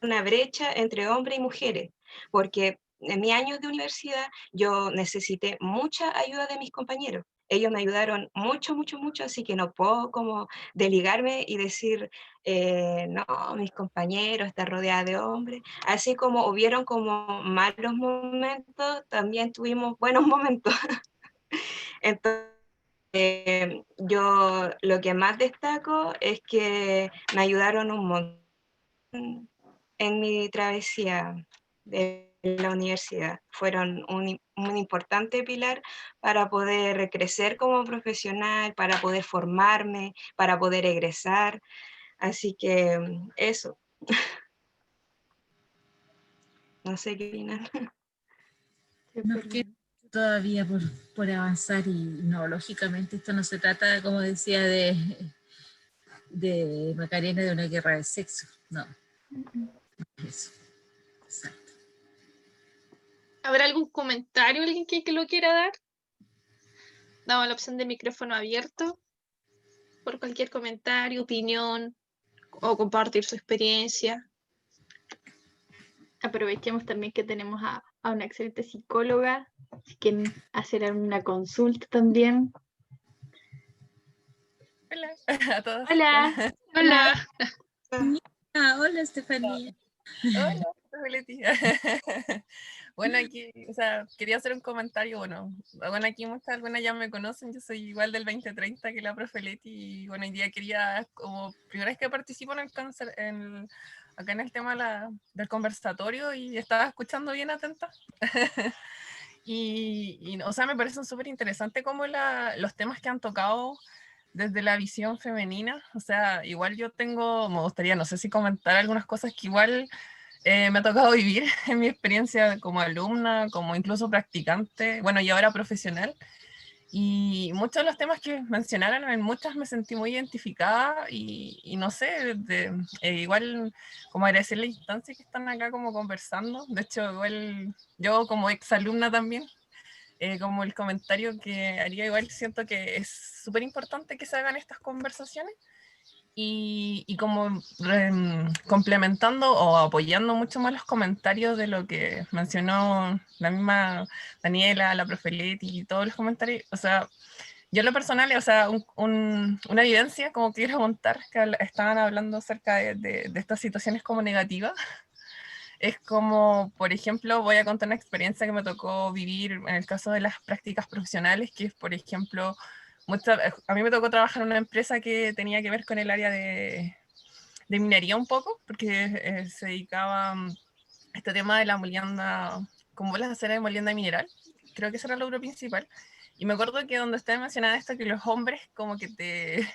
una brecha entre hombres y mujeres, porque en mis años de universidad yo necesité mucha ayuda de mis compañeros. Ellos me ayudaron mucho, mucho, mucho, así que no puedo como desligarme y decir, no, mis compañeros están rodeados de hombres. Así como hubieron como malos momentos, también tuvimos buenos momentos. Entonces, yo lo que más destaco es que me ayudaron un montón en mi travesía de la universidad. Fueron un importante pilar para poder crecer como profesional, para poder formarme, para poder egresar. Así que eso. No sé qué opinan. Nos queda todavía por avanzar y no, lógicamente esto no se trata, como decía, de Macarena, de una guerra de sexo, no. Eso, exacto. ¿Habrá algún comentario, alguien que lo quiera dar? Damos la opción de micrófono abierto por cualquier comentario, opinión o compartir su experiencia. Aprovechemos también que tenemos a una excelente psicóloga, si quieren hacer una consulta también. Hola a todos. Hola. Hola. Hola, Estefanía. Hola, soy Leti. Bueno, aquí, o sea, quería hacer un comentario, bueno, aquí algunas ya me conocen, yo soy igual del 2030 que la profe Leti, y bueno, hoy día quería, como primera vez que participo en el cáncer, acá en el tema del conversatorio, y estaba escuchando bien atenta. y, o sea, me parecen súper interesantes como los temas que han tocado desde la visión femenina. O sea, igual me gustaría, no sé si comentar algunas cosas que igual me ha tocado vivir en mi experiencia como alumna, como incluso practicante, bueno, y ahora profesional. Y muchos de los temas que mencionaron, en muchas me sentí muy identificada y no sé, igual como agradecer la instancia que están acá como conversando. De hecho, igual yo como exalumna también, como el comentario que haría, igual siento que es súper importante que se hagan estas conversaciones y como complementando o apoyando mucho más los comentarios de lo que mencionó la misma Daniela, la profe Leti y todos los comentarios. O sea, yo en lo personal, o sea, una evidencia como quiero contar, que estaban hablando acerca de estas situaciones como negativas. Es como, por ejemplo, voy a contar una experiencia que me tocó vivir en el caso de las prácticas profesionales, que es, por ejemplo, a mí me tocó trabajar en una empresa que tenía que ver con el área de minería un poco, porque se dedicaba a este tema de la molienda, como las aceras de molienda mineral. Creo que ese era el logro principal. Y me acuerdo que donde usted mencionaba esto, que los hombres como que te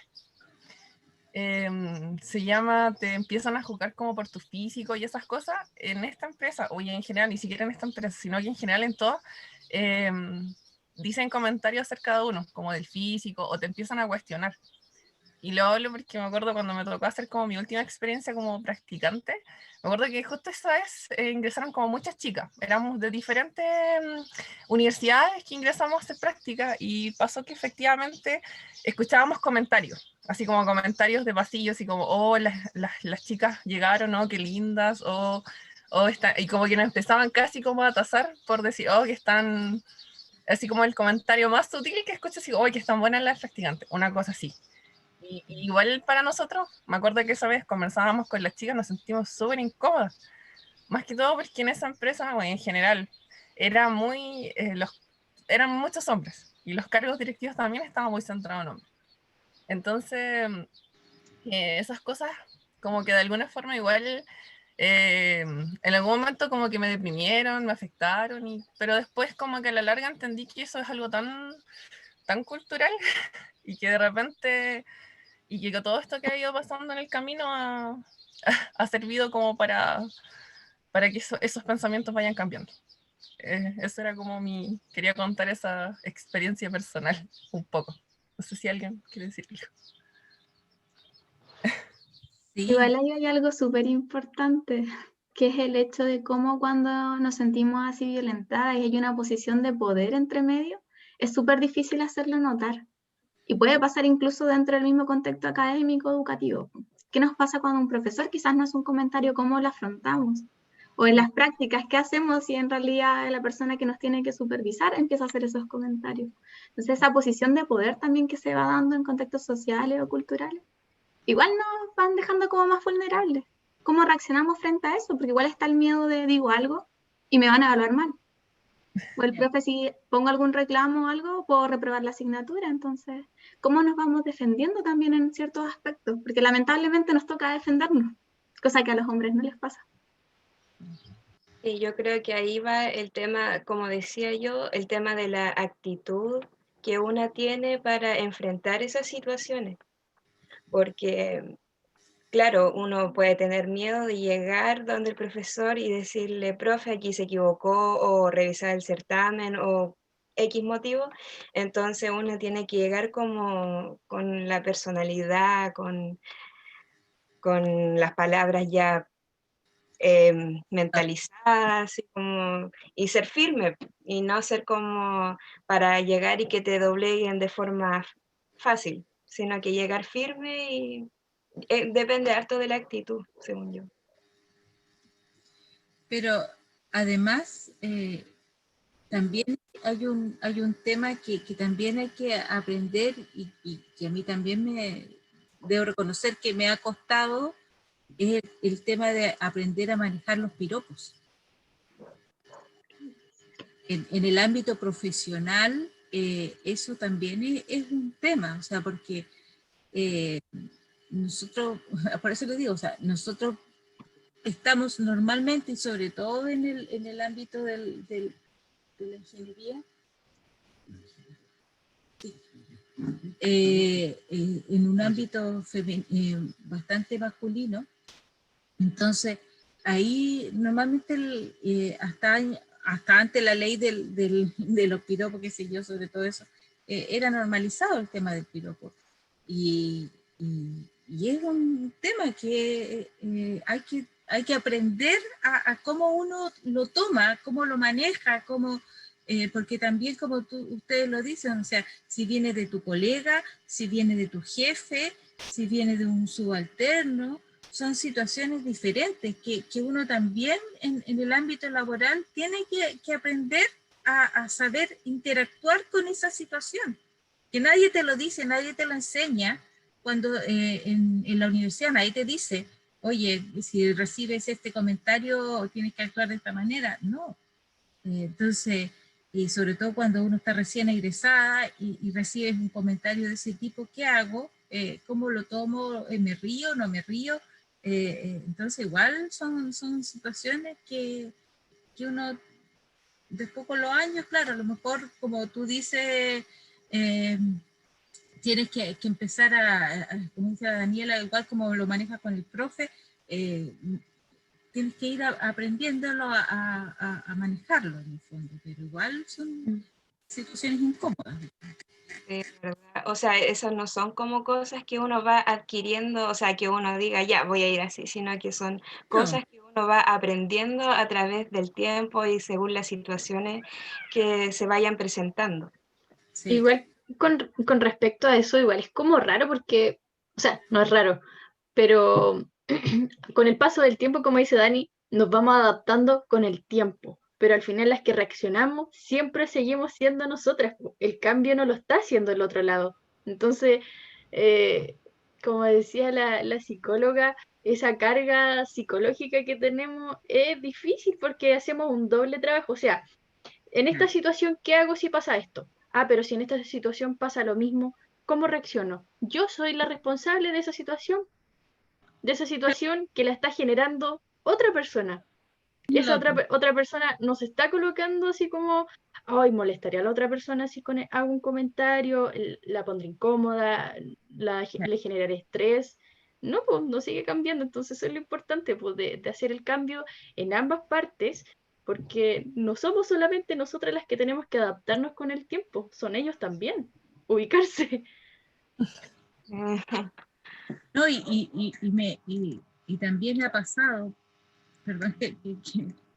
empiezan a juzgar como por tu físico y esas cosas, en esta empresa, o en general, ni siquiera en esta empresa, sino que en general en todas, dicen comentarios acerca de uno, como del físico, o te empiezan a cuestionar. Y lo hablo porque me acuerdo cuando me tocó hacer como mi última experiencia como practicante, me acuerdo que justo esa vez ingresaron como muchas chicas, éramos de diferentes universidades que ingresamos a hacer práctica y pasó que efectivamente escuchábamos comentarios, así como comentarios de pasillos y como, oh, las chicas llegaron, oh, qué lindas, y como que nos empezaban casi como a tasar por decir, oh, que están, así como el comentario más sutil que escuchas, así, oh, que están buenas las practicantes, una cosa así. Y igual para nosotros, me acuerdo que esa vez conversábamos con las chicas, nos sentimos súper incómodas, más que todo porque en esa empresa, o en general, era eran muchos hombres, y los cargos directivos también estaban muy centrados en hombres. Entonces, esas cosas como que de alguna forma igual, en algún momento como que me deprimieron, me afectaron, pero después como que a la larga entendí que eso es algo tan cultural y que de repente y que todo esto que ha ido pasando en el camino ha servido como para que esos pensamientos vayan cambiando. Eso era como quería contar esa experiencia personal un poco. No sé si alguien quiere decir algo. Sí, Igual ahí hay algo súper importante, que es el hecho de cómo cuando nos sentimos así violentadas y hay una posición de poder entre medio, es súper difícil hacerlo notar. Y puede pasar incluso dentro del mismo contexto académico educativo. ¿Qué nos pasa cuando un profesor quizás no hace un comentario, cómo lo afrontamos? O en las prácticas, ¿qué hacemos si en realidad la persona que nos tiene que supervisar empieza a hacer esos comentarios? Entonces, esa posición de poder también que se va dando en contextos sociales o culturales, igual nos van dejando como más vulnerables. ¿Cómo reaccionamos frente a eso? Porque igual está el miedo de digo algo y me van a evaluar mal. O el profe, si pongo algún reclamo o algo, puedo reprobar la asignatura. Entonces, ¿cómo nos vamos defendiendo también en ciertos aspectos? Porque lamentablemente nos toca defendernos, cosa que a los hombres no les pasa. Y yo creo que ahí va el tema, como decía yo, el tema de la actitud que una tiene para enfrentar esas situaciones. Porque, claro, uno puede tener miedo de llegar donde el profesor y decirle, profe, aquí se equivocó, o revisar el certamen, o X motivo. Entonces uno tiene que llegar como con la personalidad, con las palabras ya mentalizadas, así como, y ser firme, y no ser como para llegar y que te dobleguen de forma fácil, sino que llegar firme y depende harto de la actitud, según yo. pero además también hay un tema que también hay que aprender y que a mí también debo reconocer que me ha costado, es el tema de aprender a manejar los piropos. En el ámbito profesional, eso también es un tema, o sea, porque nosotros, por eso lo digo, o sea, nosotros estamos normalmente, y sobre todo en el ámbito de la ingeniería, en un ámbito bastante masculino. Entonces, ahí normalmente hasta antes la ley de los piropos, qué sé yo, sobre todo eso, era normalizado el tema del piropo. Y es un tema que hay que aprender a cómo uno lo toma, cómo lo maneja, porque también como ustedes lo dicen, o sea, si viene de tu colega, si viene de tu jefe, si viene de un subalterno, son situaciones diferentes que uno también en el ámbito laboral tiene que aprender a saber interactuar con esa situación, que nadie te lo dice, nadie te lo enseña. Cuando en la universidad nadie te dice, oye, si recibes este comentario tienes que actuar de esta manera. No. Entonces, y sobre todo cuando uno está recién egresada y recibes un comentario de ese tipo, ¿qué hago? ¿Cómo lo tomo? ¿Me río? ¿No me río? Entonces, igual son situaciones que uno, después con los años, claro, a lo mejor, como tú dices, tienes que empezar como dice Daniela, igual como lo manejas con el profe, tienes que ir aprendiéndolo a manejarlo en el fondo, pero igual son situaciones incómodas. Sí, ¿verdad? O sea, esas no son como cosas que uno va adquiriendo, o sea, que uno diga, ya, voy a ir así, sino que son cosas que uno va aprendiendo a través del tiempo y según las situaciones que se vayan presentando. Sí. Igual, con respecto a eso, igual es como raro porque, o sea, no es raro, pero con el paso del tiempo, como dice Dani, nos vamos adaptando con el tiempo, pero al final las que reaccionamos siempre seguimos siendo nosotras. El cambio no lo está haciendo el otro lado. Entonces, como decía la psicóloga, esa carga psicológica que tenemos es difícil porque hacemos un doble trabajo. O sea, en esta situación, ¿qué hago si pasa esto? Ah, pero si en esta situación pasa lo mismo, ¿cómo reacciono? Yo soy la responsable de esa situación que la está generando otra persona. Esa otra persona nos está colocando así como, ay, molestaría a la otra persona si hago un comentario, la pondré incómoda, le generaré estrés. No, pues no sigue cambiando. Entonces eso es lo importante, pues, de hacer el cambio en ambas partes, porque no somos solamente nosotras las que tenemos que adaptarnos con el tiempo, son ellos también, ubicarse. No, y también me ha pasado, perdón,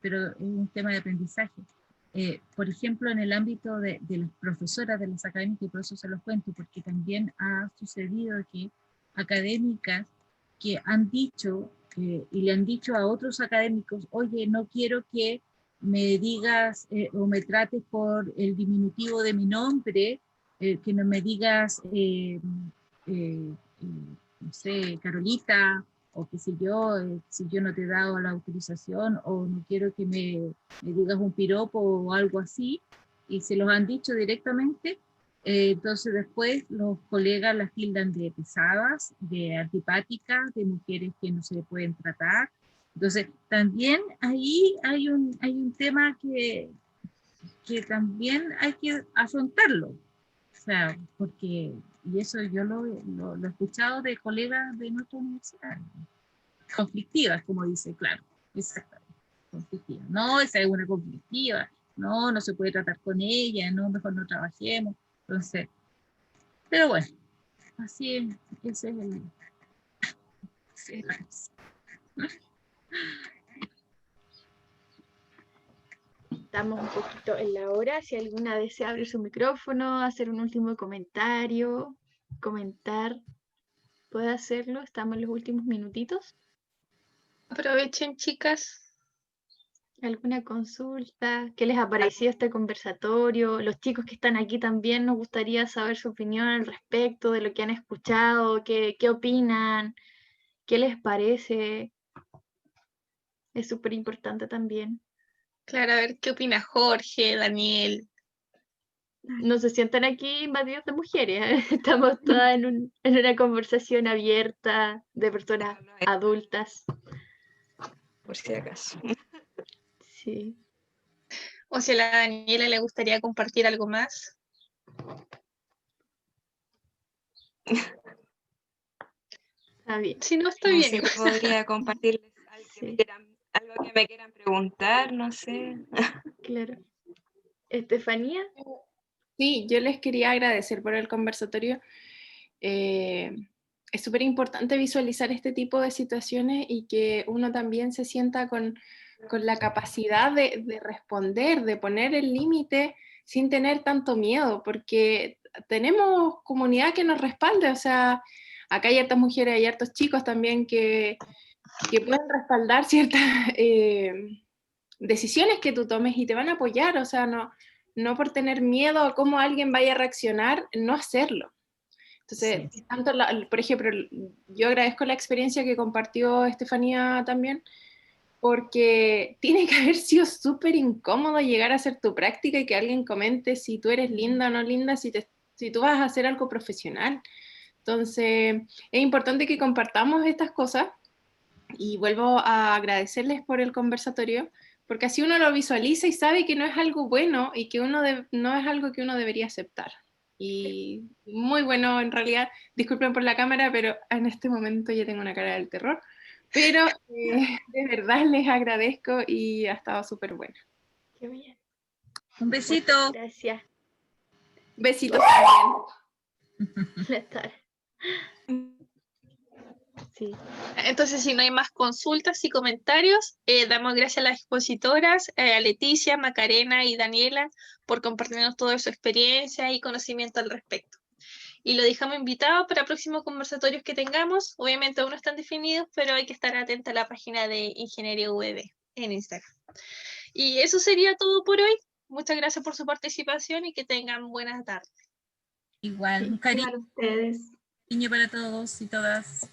pero es un tema de aprendizaje. Por ejemplo, en el ámbito de las profesoras de las académicas, y por eso se los cuento, porque también ha sucedido que académicas que han dicho y le han dicho a otros académicos, oye, no quiero que me digas o me trates por el diminutivo de mi nombre, que no me digas, no sé, Carolita, o qué sé yo, si yo no te he dado la autorización o no quiero que me digas un piropo o algo así, y se los han dicho directamente, entonces después los colegas las tildan de pesadas, de antipáticas, de mujeres que no se pueden tratar. Entonces también ahí hay un tema que también hay que afrontarlo. O sea, porque, y eso yo lo he escuchado de colegas de nuestra universidad, conflictivas, como dice, claro, exactamente, conflictivas. No, esa es una conflictiva, no se puede tratar con ella, no, mejor no trabajemos. Entonces, pero bueno, así es, ese es el... Sí, Estamos un poquito en la hora. Si alguna desea abrir su micrófono, hacer un último comentario, comentar, puede hacerlo. Estamos en los últimos minutitos. Aprovechen, chicas. ¿Alguna consulta? ¿Qué les ha parecido este conversatorio? Los chicos que están aquí también nos gustaría saber su opinión al respecto de lo que han escuchado, qué opinan, qué les parece. Es súper importante también. Claro, a ver qué opina Jorge, Daniel. No se sientan aquí invadidos de mujeres. Estamos todas en una conversación abierta de personas adultas. Por si acaso. Sí. O si a la Daniela le gustaría compartir algo más. Está bien. Si no, está bien. Sí, podría compartirles algo, Sí. algo que me quieran preguntar, no sé. Claro. Estefanía. Sí, yo les quería agradecer por el conversatorio. Es súper importante visualizar este tipo de situaciones y que uno también se sienta con la capacidad de responder, de poner el límite sin tener tanto miedo, porque tenemos comunidad que nos respalde, o sea, acá hay hartas mujeres, hay hartos chicos también que pueden respaldar ciertas decisiones que tú tomes y te van a apoyar, o sea, no por tener miedo a cómo alguien vaya a reaccionar, no hacerlo. Entonces, Sí. tanto por ejemplo, yo agradezco la experiencia que compartió Estefanía también, porque tiene que haber sido súper incómodo llegar a hacer tu práctica y que alguien comente si tú eres linda o no linda, si tú vas a hacer algo profesional. Entonces, es importante que compartamos estas cosas y vuelvo a agradecerles por el conversatorio, porque así uno lo visualiza y sabe que no es algo bueno y que no es algo que uno debería aceptar. Y muy bueno, en realidad, disculpen por la cámara, pero en este momento ya tengo una cara del terror, pero de verdad les agradezco y ha estado súper bueno. Qué bien. Un besito. Gracias. Besitos también. Estar. Sí. Entonces, si no hay más consultas y comentarios, damos gracias a las expositoras, a Leticia, Macarena y Daniela, por compartirnos toda su experiencia y conocimiento al respecto. Y lo dejamos invitado para próximos conversatorios que tengamos. Obviamente aún no están definidos, pero hay que estar atenta a la página de Ingeniería UED en Instagram. Y eso sería todo por hoy. Muchas gracias por su participación y que tengan buenas tardes. Igual, un Igual ustedes. cariño para todos y todas.